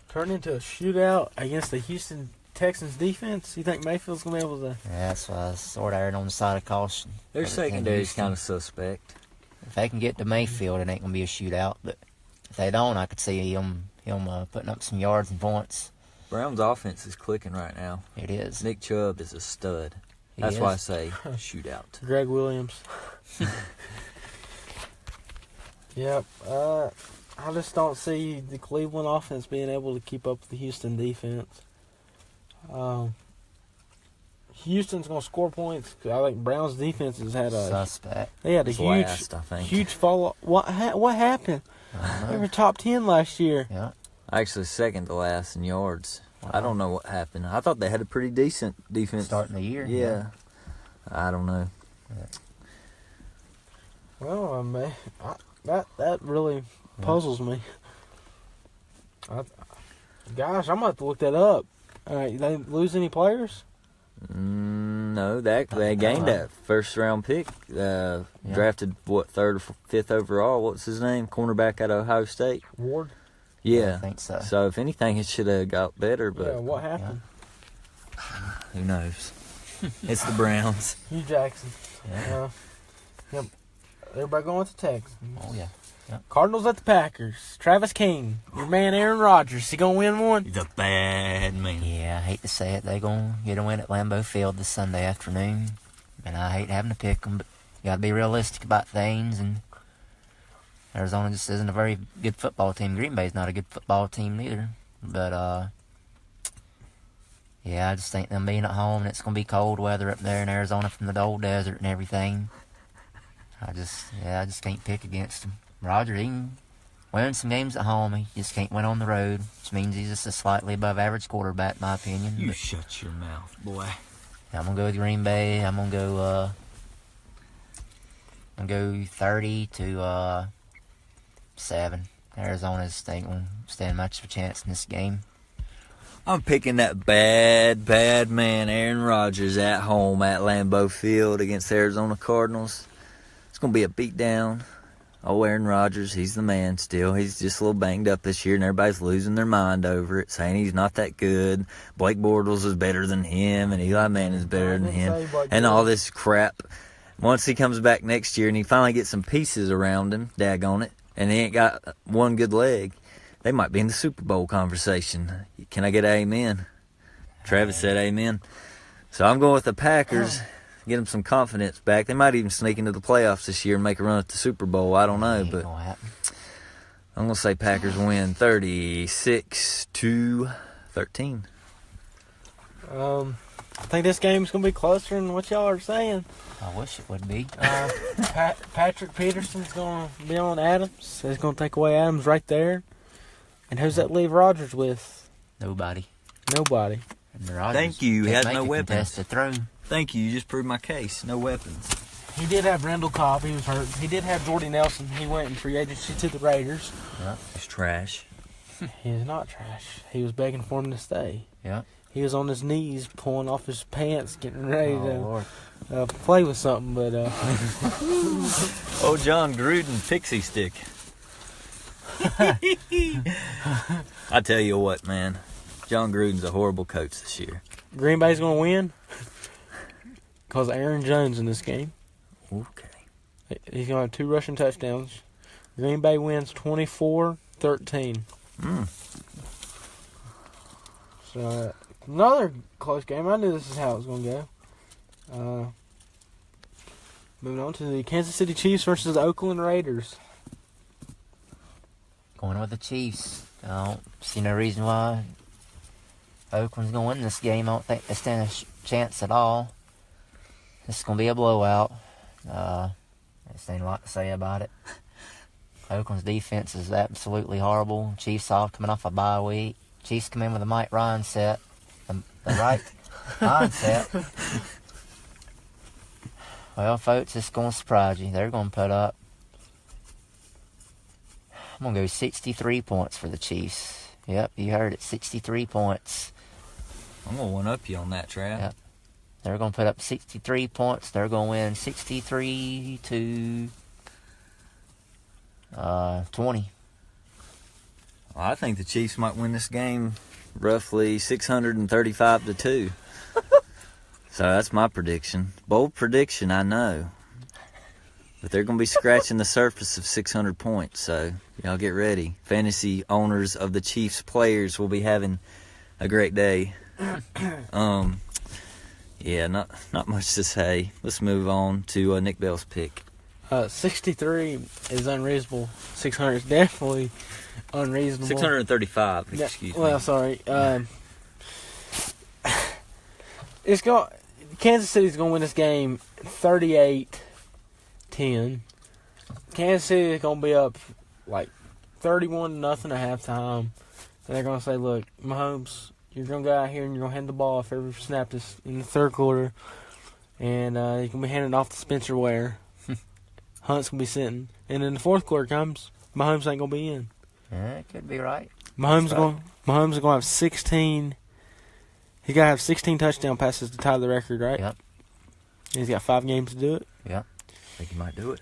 Turn into a shootout against the Houston Texans defense. You think Mayfield's gonna be able to? Yeah, that's why I sort of erred on the side of caution. Their secondary's kind of suspect. If they can get to Mayfield, it ain't gonna be a shootout. But if they don't, I could see him putting up some yards and points. Brown's offense is clicking right now. It is. Nick Chubb is a stud. He That's is. why I say shootout. Greg Williams. Yep. I just don't see the Cleveland offense being able to keep up with the Houston defense. Houston's gonna score points. I think Brown's defense has had a suspect. They had a It's last, I think. huge fall. What happened? They were top 10 last year. Yeah. Actually, second to last in yards. Wow. I don't know what happened. I thought they had a pretty decent defense. Starting the year. Yeah. I don't know. Well, that really puzzles me. Gosh, I'm gonna have to look that up. They lose any players? No, they gained that first round pick. Drafted third or fifth overall. What's his name? Cornerback out of Ohio State. Ward. Yeah, I think so. So if anything, it should have got better. But Yeah, what happened? who knows? It's the Browns. Hugh Jackson. Yeah. Yep. Everybody going with the Texans. Oh yeah. Cardinals at the Packers. Travis King, your man Aaron Rodgers. He gonna win one? The bad man. Yeah, I hate to say it. They gonna get a win at Lambeau Field this Sunday afternoon, and I hate having to pick them, but you gotta be realistic about things. And Arizona just isn't a very good football team. Green Bay's not a good football team either. But yeah, I just think them being at home and it's gonna be cold weather up there in Arizona from the old desert and everything. I just can't pick against them. Rodgers, he can win some games at home. He just can't win on the road, which means he's just a slightly above average quarterback, in my opinion. You shut your mouth, boy. I'm gonna go with Green Bay. I'm gonna go 30-7. Arizona's ain't gonna stand much of a chance in this game. I'm picking that bad, bad man, Aaron Rodgers, at home at Lambeau Field against the Arizona Cardinals. It's going to be a beatdown. Oh, Aaron Rodgers, he's the man still. He's just a little banged up this year, and everybody's losing their mind over it, saying he's not that good. Blake Bortles is better than him, and Eli Manning is better than him, and all this crap. Once he comes back next year and he finally gets some pieces around him, daggone it, and he ain't got one good leg, they might be in the Super Bowl conversation. Can I get an amen? Travis said amen. So I'm going with the Packers. Get them some confidence back. They might even sneak into the playoffs this year and make a run at the Super Bowl. I don't know, but I'm going to say Packers win 36-13. I think this game's going to be closer than what y'all are saying. I wish it would be. Patrick Peterson's going to be on Adams. He's going to take away Adams right there. And who's that leave Rodgers with? Nobody. And Rodgers Thank you. He has no weapons. Contested throw. Thank you. You just proved my case. No weapons. He did have Randall Cobb. He was hurt. He did have Jordy Nelson. He went in free agency to the Raiders. Yeah. He's trash. He is not trash. He was begging for him to stay. Yeah. He was on his knees, pulling off his pants, getting ready Lord. to play with something. But Oh, John Gruden pixie stick. I tell you what, man. John Gruden's a horrible coach this year. Green Bay's going to win because Aaron Jones in this game. Okay. He's going to have 2 rushing touchdowns. Green Bay wins 24-13. So, another close game. I knew this is how it was going to go. Moving on to the Kansas City Chiefs versus the Oakland Raiders. Going with the Chiefs. I don't see no reason why Oakland's going to win this game. I don't think they stand a chance at all. This is going to be a blowout. There's ain't a lot to say about it. Oakland's defense is absolutely horrible. Chiefs all coming off a bye week. Chiefs come in with a Mike Ryan set. The right mindset. Well, folks, it's going to surprise you. They're going to put up, I'm going to go 63 points for the Chiefs. Yep, you heard it, 63 points. I'm going to one-up you on that, Trav. Yep. They're going to put up 63 points. They're going to win 63-20. I think the Chiefs might win this game roughly 635-2. So that's my prediction. Bold prediction, I know. But they're going to be scratching the surface of 600 points. So y'all get ready. Fantasy owners of the Chiefs players will be having a great day. Yeah, not much to say. Let's move on to Nick Bell's pick. 63 is unreasonable. 600 is definitely unreasonable. 635, excuse me. Well, sorry. Kansas City's going to win this game 38-10. Kansas City is going to be up like 31-0 at halftime. And they're going to say, look, Mahomes, you're going to go out here and you're going to hand the ball off every snap this in the third quarter. And you're going to be handing it off to Spencer Ware. Hunt's going to be sitting. And then the fourth quarter comes, Mahomes ain't going to be in. Yeah, it could be right. Mahomes is going to have 16. He's got to have 16 touchdown passes to tie the record, right? Yep. He's got 5 games to do it. Yep. I think he might do it.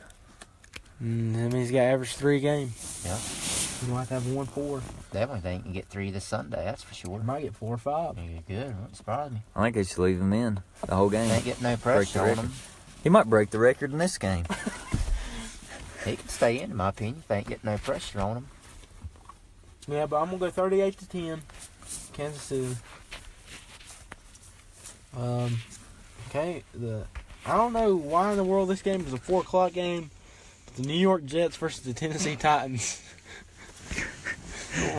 That means he's got to average 3 a game. Yep. He's going to have 1-4. Definitely think you can get 3 this Sunday, that's for sure. He might get 4 or 5. You're good. Wouldn't surprise me. I think they should leave him in the whole game. Can't get no pressure on him. He might break the record in this game. He can stay in my opinion. Ain't getting no pressure on him. Yeah, but I'm going to go 38-10. Kansas City. Okay, I don't know why in the world this game is a 4 o'clock game. But the New York Jets versus the Tennessee Titans.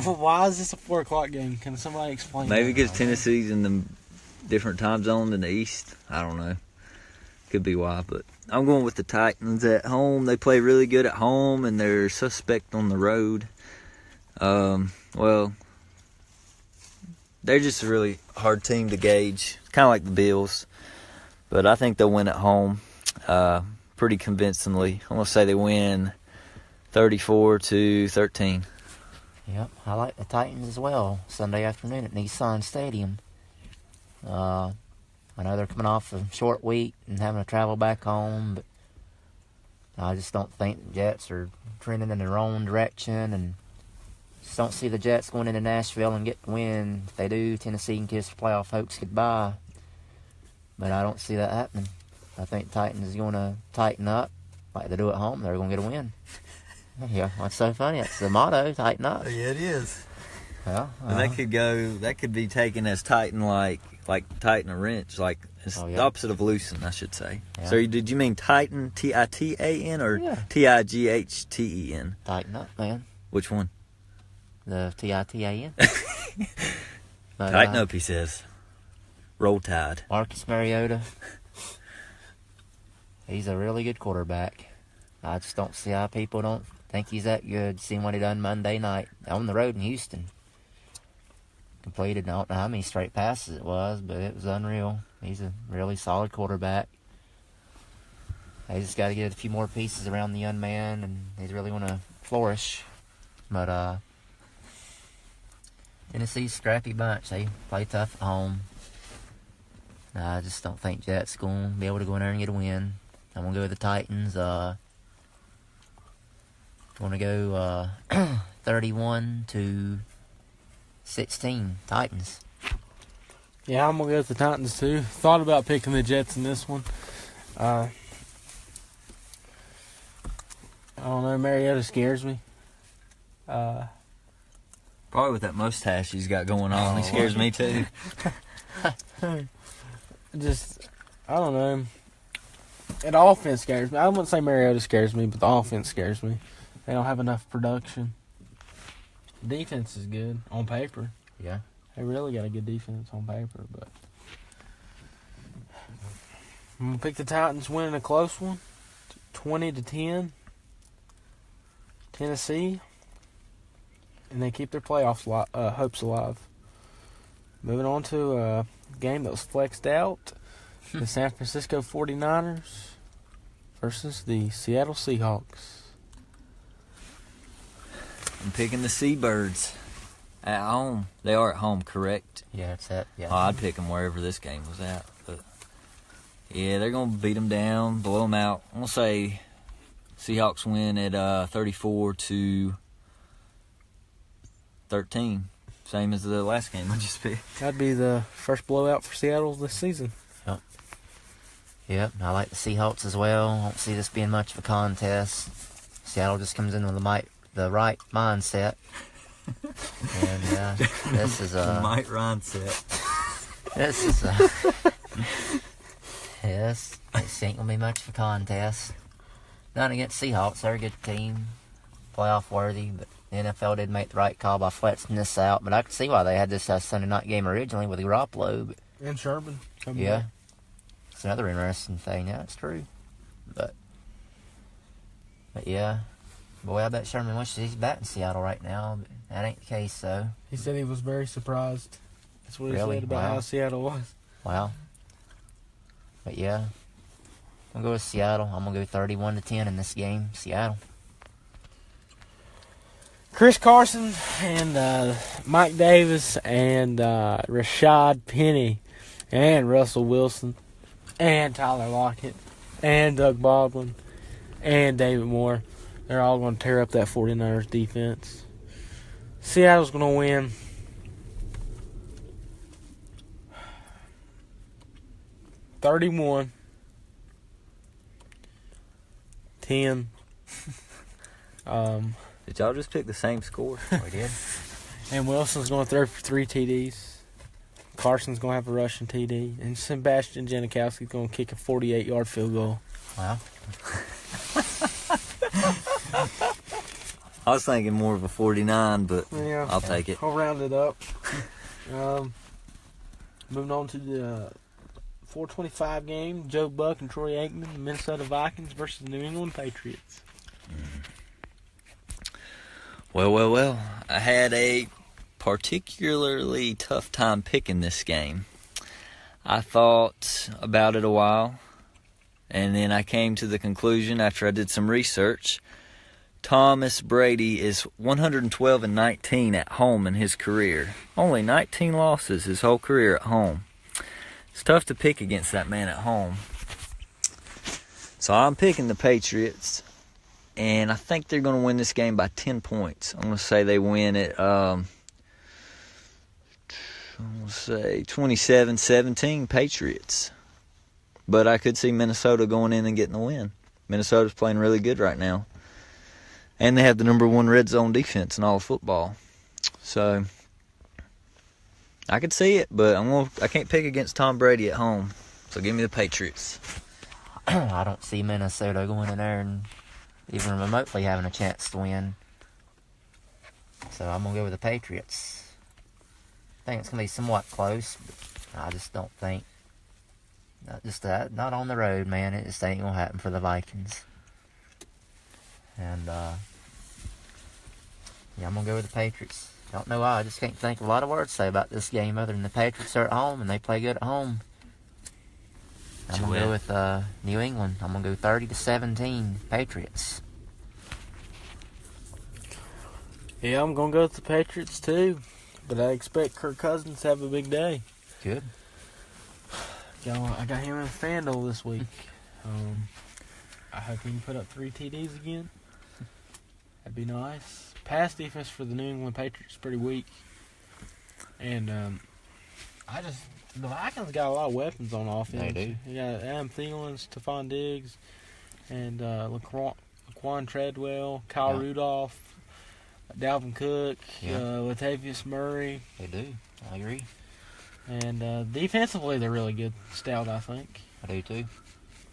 Why is this a 4 o'clock game? Can somebody explain? Maybe that? because Tennessee's in the different time zone than the East. I don't know. Could be why, but I'm going with the Titans at home. They play really good at home, and they're suspect on the road. Well, they're just a really hard team to gauge. Kind of like the Bills. But I think they'll win at home pretty convincingly. I'm going to say they win 34-13. Yep, I like the Titans as well. Sunday afternoon at Nissan Stadium. I know they're coming off a short week and having to travel back home, but I just don't think the Jets are trending in the wrong direction, and just don't see the Jets going into Nashville and get the win. If they do, Tennessee can kiss the playoff hopes goodbye. But I don't see that happening. I think Titans is going to tighten up like they do at home. They're going to get a win. Yeah, what's so funny? That's the motto, tighten up. Yeah, it is. Well, That could be taken as tighten like tighten a wrench, like it's the opposite of loosen, I should say. Yeah. So did you mean tighten, Titan, or Tighten? Tighten up, man. Which one? The Titan. Tighten up, he says. Roll Tide. Marcus Mariota. He's a really good quarterback. I just don't see how people don't think he's that good. Seen what he done Monday night on the road in Houston. Completed, I don't know how many straight passes it was, but it was unreal. He's a really solid quarterback. They just got to get a few more pieces around the young man, and he's really going to flourish. But Tennessee's a scrappy bunch. They play tough at home. I just don't think Jets going to be able to go in there and get a win. I'm going to go with the Titans. I'm going to go 31-16 Titans. Yeah, I'm going to go with the Titans, too. Thought about picking the Jets in this one. I don't know. Mariota scares me. Probably with that mustache he's got going on. He scares me, too. I don't know. The offense scares me. I wouldn't say Mariota scares me, but the offense scares me. They don't have enough production. Defense is good on paper. Yeah. They really got a good defense on paper, but I'm gonna pick the Titans winning a close one, 20-10. Tennessee, and they keep their playoffs hopes alive. Moving on to a game that was flexed out, the San Francisco 49ers versus the Seattle Seahawks. I'm picking the Seabirds at home. They are at home, correct? Yeah, it's that. Yeah. Oh, I'd pick them wherever this game was at. But yeah, they're going to beat them down, blow them out. I'm going to say Seahawks win at 34-13. Same as the last game I just picked. That'd be the first blowout for Seattle this season. Yep, I like the Seahawks as well. I don't see this being much of a contest. Seattle just comes in with the right mindset. And this is a... Mike mindset. This is a... Yes, this ain't going to be much of a contest. Not against Seahawks. They're a good team. Playoff worthy, but the NFL did make the right call by flexing this out. But I could see why they had this Sunday night game originally with Garoppolo. But, And Sherman. yeah. It's another interesting thing. Yeah, it's true. But yeah. Boy, I bet Sherman wishes he's back in Seattle right now. But that ain't the case, though. He said he was very surprised. That's what he Really? said about Wow. how Seattle was. Wow. But yeah. I'm going to go with Seattle. I'm going to go 31-10 in this game. Seattle. Chris Carson and Mike Davis and Rashad Penny and Russell Wilson and Tyler Lockett and Doug Baldwin and David Moore. They're all going to tear up that 49ers defense. Seattle's going to win 31-10. Did y'all just pick the same score? We did. And Wilson's going to throw for 3 TDs. Carson's going to have a rushing TD. And Sebastian Janikowski's going to kick a 48-yard field goal. Wow. I was thinking more of a 49, but Yeah. I'll take it. I'll round it up. Moving on to the 4:25 game. Joe Buck and Troy Aikman, Minnesota Vikings versus the New England Patriots. Well. I had a particularly tough time picking this game. I thought about it a while, and then I came to the conclusion after I did some research Thomas Brady is 112-19 at home in his career. Only 19 losses his whole career at home. It's tough to pick against that man at home. So I'm picking the Patriots, and I think they're going to win this game by 10 points. I'm going to say they win it, I'm going to say 27-17 Patriots. But I could see Minnesota going in and getting the win. Minnesota's playing really good right now. And they have the number 1 red zone defense in all of football. So I could see it, but I can't pick against Tom Brady at home. So give me the Patriots. I don't see Minnesota going in there and even remotely having a chance to win. So I'm going to go with the Patriots. I think it's going to be somewhat close, but I just don't think. Not on the road, man. It just ain't going to happen for the Vikings. And, I'm going to go with the Patriots. Don't know why. I just can't think of a lot of words to say about this game other than the Patriots are at home and they play good at home. I'm going to go with New England. I'm going to go 30-17 Patriots. Yeah, I'm going to go with the Patriots too. But I expect Kirk Cousins to have a big day. Good. I got him in FanDuel this week. I hope he can put up 3 TDs again. That'd be nice. Pass defense for the New England Patriots is pretty weak. And the Vikings got a lot of weapons on offense. They do. You got Adam Thielen, Stephon Diggs, and Laquan Treadwell, Kyle Rudolph, Dalvin Cook, Latavius Murray. They do. I agree. And defensively, they're really good. Stout, I think. I do too.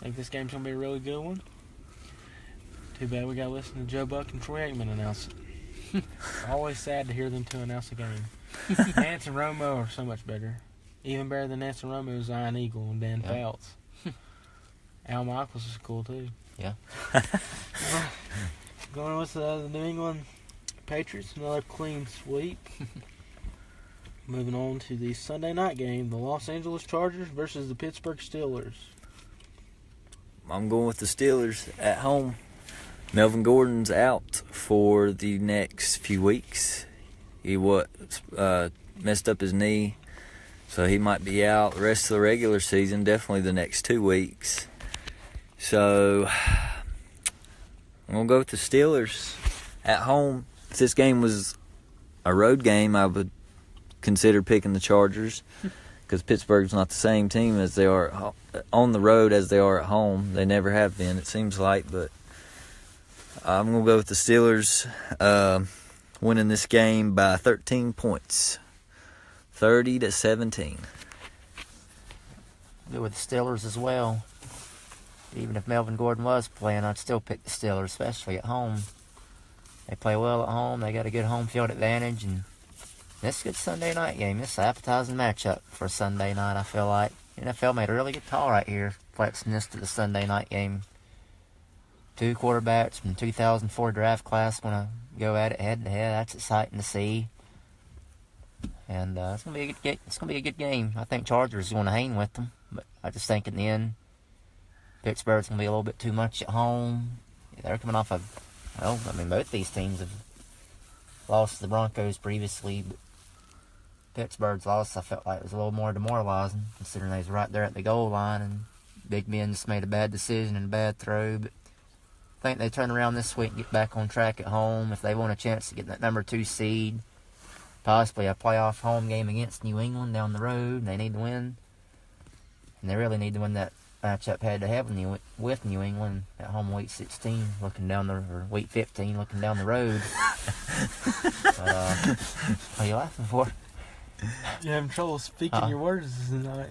I think this game's going to be a really good one. Too bad we got to listen to Joe Buck and Troy Aikman announce it. Always sad to hear them two announce a game. Nance and Romo are so much better. Even better than Nance and Romo is Ian Eagle and Dan Fouts. Al Michaels is cool too. Yeah. Going with the New England Patriots, another clean sweep. Moving on to the Sunday night game, the Los Angeles Chargers versus the Pittsburgh Steelers. I'm going with the Steelers at home. Melvin Gordon's out for the next few weeks. He messed up his knee, so he might be out the rest of the regular season, definitely the next 2 weeks. So I'm going to go with the Steelers at home. If this game was a road game, I would consider picking the Chargers because Pittsburgh's not the same team as they are on the road as they are at home. They never have been, it seems like, but I'm going to go with the Steelers winning this game by 13 points, 30-17. Go with the Steelers as well. Even if Melvin Gordon was playing, I'd still pick the Steelers, especially at home. They play well at home. They got a good home field advantage, and this is a good Sunday night game. This is an appetizing matchup for Sunday night, I feel like. NFL made a really good call right here, flexing this to the Sunday night game. 2 quarterbacks from 2004 draft class going to go at it head-to-head. That's exciting to see. And it's going to be a good game. It's going to be a good game. I think Chargers are going to hang with them, but I just think in the end, Pittsburgh's going to be a little bit too much at home. They're coming off both these teams have lost to the Broncos previously, but Pittsburgh's loss, I felt like it was a little more demoralizing, considering they was right there at the goal line, and Big Ben just made a bad decision and a bad throw, but I think they turn around this week and get back on track at home if they want a chance to get that number 2 seed, possibly a playoff home game against New England down the road. They need to win, and they really need to win that matchup head-to-head with New England at home week 16, or week 15, looking down the road. But, what are you laughing for? You're having trouble speaking your words tonight.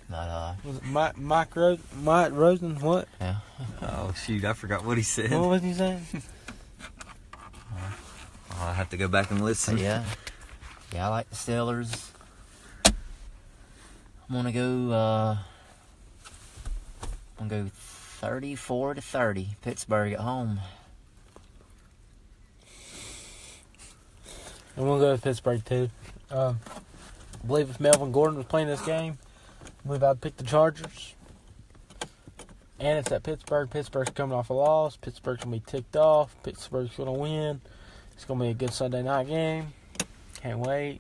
But, was it Mike Rosen? What? Yeah. Oh, shoot, I forgot what he said. What was he saying? I'll have to go back and listen. Yeah, I like the Steelers. I'm going to go 34-30, Pittsburgh at home. I'm going to go with Pittsburgh, too. I believe if Melvin Gordon was playing this game, I believe I'd pick the Chargers. And it's at Pittsburgh. Pittsburgh's coming off a loss. Pittsburgh's going to be ticked off. Pittsburgh's going to win. It's going to be a good Sunday night game. Can't wait.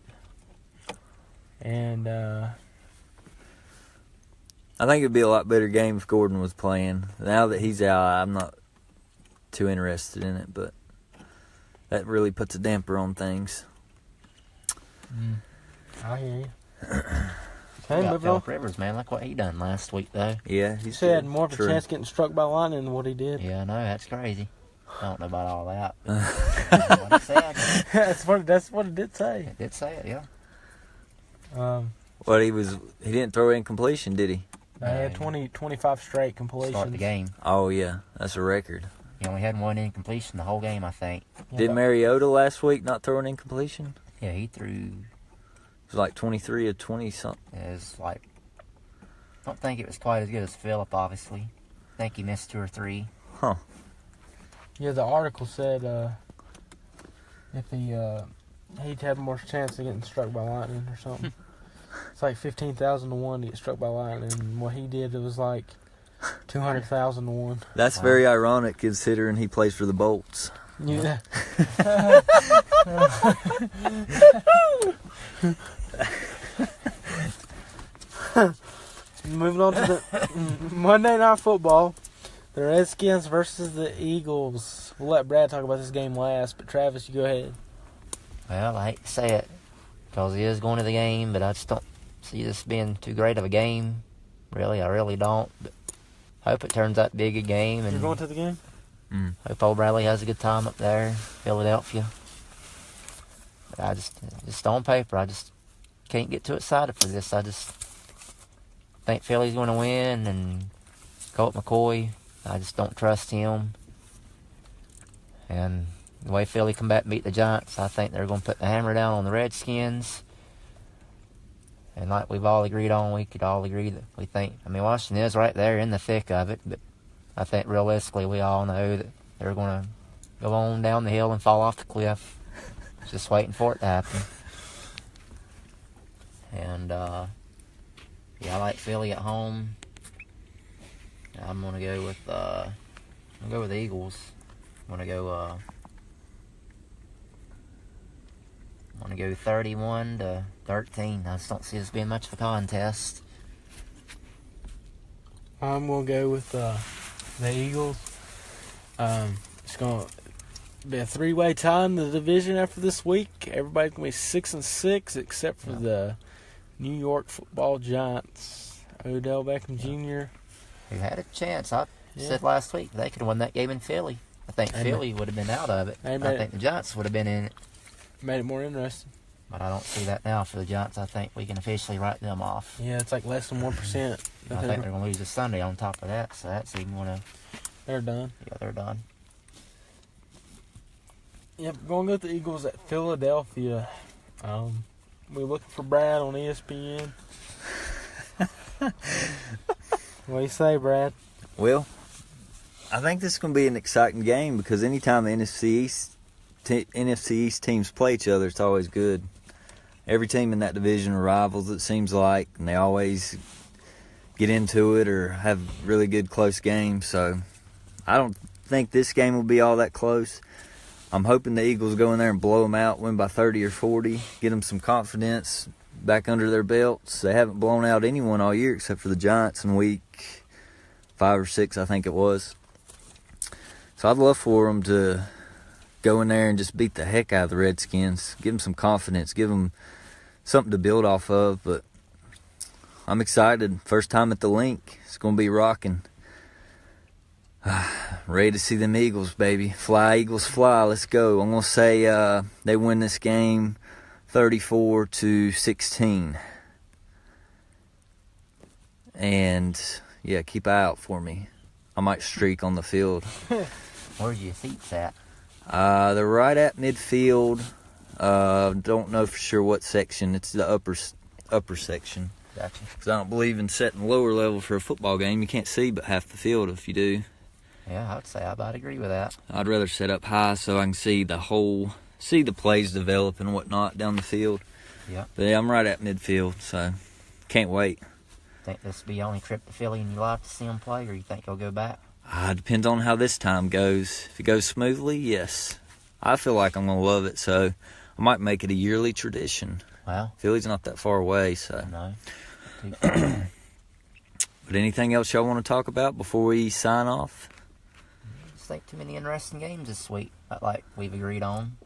And I think it'd be a lot better game if Gordon was playing. Now that he's out, I'm not too interested in it, but that really puts a damper on things. I hear you. Hey, moving on. Phillip Rivers, man, look what he done last week, though. Yeah, He had more of a chance getting struck by lightning than what he did. Yeah, I know, that's crazy. I don't know about all that. But what it said. That's what it did say. It did say it, yeah. Well, he didn't throw incompletion, did he? They had 25 straight completions. Start the game. Oh, yeah. That's a record. He only had one incompletion the whole game, I think. Yeah, Did Mariota last week not throw an incompletion? Yeah, he threw. It was like 23 or 20-something. It was like. I don't think it was quite as good as Phillip, obviously. I think he missed 2 or 3. Huh. Yeah, the article said if he'd have more chance of getting struck by lightning or something. It's like 15,000 to 1 to get struck by lightning. And what he did, it was like 200,000 to 1. That's very ironic considering he plays for the Bolts. Yeah. Moving on to the Monday Night Football. The Redskins versus the Eagles. We'll let Brad talk about this game last, but Travis, you go ahead. Well, I hate to say it, because he is going to the game, but I just don't see this being too great of a game. Really, I really don't. But I hope it turns out to be a good game. And You're going to the game? Hope old Bradley has a good time up there, Philadelphia. But I just on paper, I just can't get too excited for this. I just think Philly's going to win, and Colt McCoy, I just don't trust him. And the way Philly come back and beat the Giants, I think they're going to put the hammer down on the Redskins. And like we've all agreed on, we could all agree that we think, I mean, Washington is right there in the thick of it, but I think realistically we all know that they're going to go on down the hill and fall off the cliff. Just waiting for it to happen. And, yeah, I like Philly at home. I'm going to go with, the Eagles. I'm going to go 31-13. I just don't see this being much of a contest. I'm going to go with the Eagles. It's going to be a 3-way tie in the division after this week. Everybody's going to be 6-6 except for the New York Football Giants. Odell Beckham Jr. Who had a chance. I said last week they could have won that game in Philly. I think Philly would have been out of it. I think the Giants would have been in it. Made it more interesting. But I don't see that now for the Giants. I think we can officially write them off. Yeah, it's like less than 1%. I think they're going to lose this Sunday on top of that, so that's even going to... They're done. Yeah, they're done. Yep, going to go with the Eagles at Philadelphia. We're looking for Brad on ESPN. What do you say, Brad? Well, I think this is going to be an exciting game because anytime the NFC East teams play each other, it's always good. Every team in that division are rivals, it seems like, and they always get into it or have really good close games. So I don't think this game will be all that close. I'm hoping the Eagles go in there and blow them out, win by 30 or 40, get them some confidence back under their belts. They haven't blown out anyone all year except for the Giants in week 5 or 6, I think it was. So I'd love for them to go in there and just beat the heck out of the Redskins, give them some confidence, give them something to build off of. But I'm excited. First time at the Link. It's going to be rocking. Ready to see them Eagles, baby. Fly, Eagles, fly. Let's go. I'm going to say they win this game 34-16. And, yeah, keep an eye out for me. I might streak on the field. Where's your seats at? They're right at midfield. Don't know for sure what section. It's the upper section. Gotcha. Because I don't believe in setting lower level for a football game. You can't see but half the field if you do. Yeah, I would say I about agree with that. I'd rather set up high so I can see the plays develop and whatnot down the field. Yeah. But yeah, I'm right at midfield, so can't wait. Think this will be the only trip to Philly in your life to see him play, or you think he'll go back? Depends on how this time goes. If it goes smoothly, yes. I feel like I'm going to love it, so I might make it a yearly tradition. Well, Philly's not that far away, so. no. But anything else y'all want to talk about before we sign off? Just think too many interesting games this week, like we've agreed on.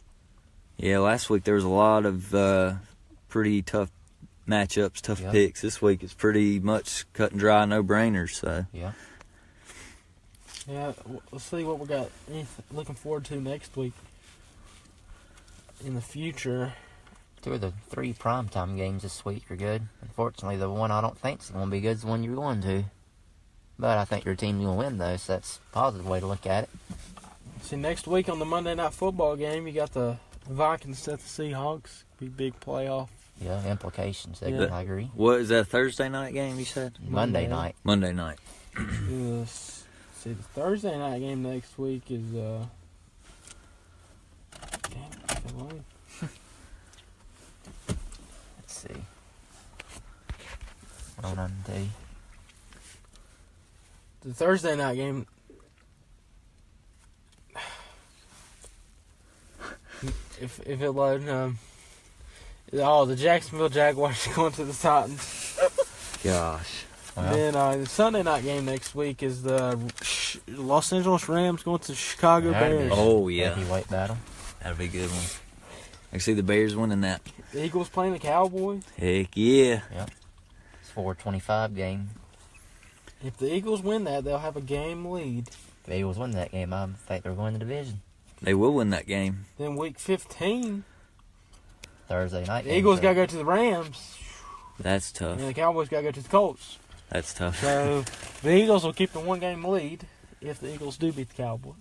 Yeah, last week there was a lot of pretty tough matchups, tough Yeah. picks. This week it's pretty much cut and dry, no-brainers, so. Yeah. Yeah, let's see what we got. Looking forward to next week. In the future. 2 of the 3 primetime games this week are good. Unfortunately, the one I don't think is going to be good is the one you're going to. But I think your team's going to win, though, so that's a positive way to look at it. See, next week on the Monday Night Football game, you got the Vikings at the Seahawks. Be big playoff. Yeah, implications. Yeah. I agree. What is that, a Thursday night game you said? Monday night. Monday night. Yes. See, the Thursday night game next week is damn, it's long. Let's see. What on day? The Thursday night game. If it load, the Jacksonville Jaguars are going to the Titans. Gosh. Well, Then the Sunday night game next week is the Los Angeles Rams going to the Chicago That'd be- Bears. Oh, yeah. heavyweight battle. That'll be a good one. I can see the Bears winning that. The Eagles playing the Cowboys. Heck yeah. It's 4:25 game. If the Eagles win that, they'll have a game lead. If the Eagles win that game, I think they're going to the division. They will win that game. Then week 15, Thursday night. the Eagles got to go to the Rams, That's tough. and the Cowboys got to go to the Colts. That's tough. So the Eagles will keep the one-game lead if the Eagles do beat the Cowboys.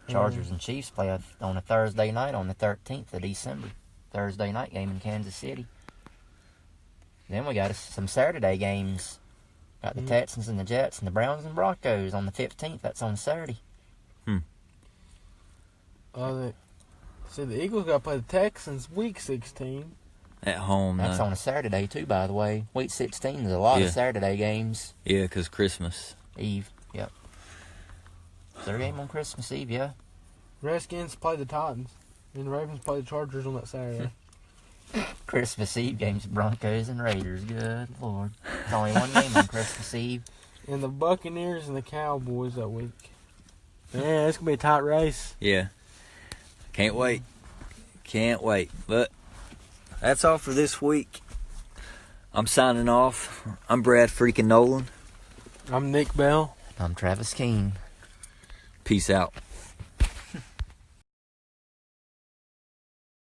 Chargers and Chiefs play on a Thursday night on the 13th of December. Thursday night game in Kansas City. Then we got some Saturday games. Got the Texans and the Jets and the Browns and Broncos on the 15th. That's on Saturday. The Eagles got to play the Texans week 16. At home, That's though. on a Saturday, too, by the way. Week 16 is a lot Yeah. of Saturday games. Yeah, because Christmas. Eve, yep. Is there a game on Christmas Eve, yeah? Redskins play the Titans, and the Ravens play the Chargers on that Saturday. Christmas Eve games, Broncos and Raiders. Good Lord. There's only one game on Christmas Eve. And the Buccaneers and the Cowboys that week. Yeah, it's going to be a tight race. Yeah. Can't wait. Can't wait. But that's all for this week. I'm signing off. I'm Brad Freakin Nolen. I'm Nick Bell. I'm Travis King. Peace out.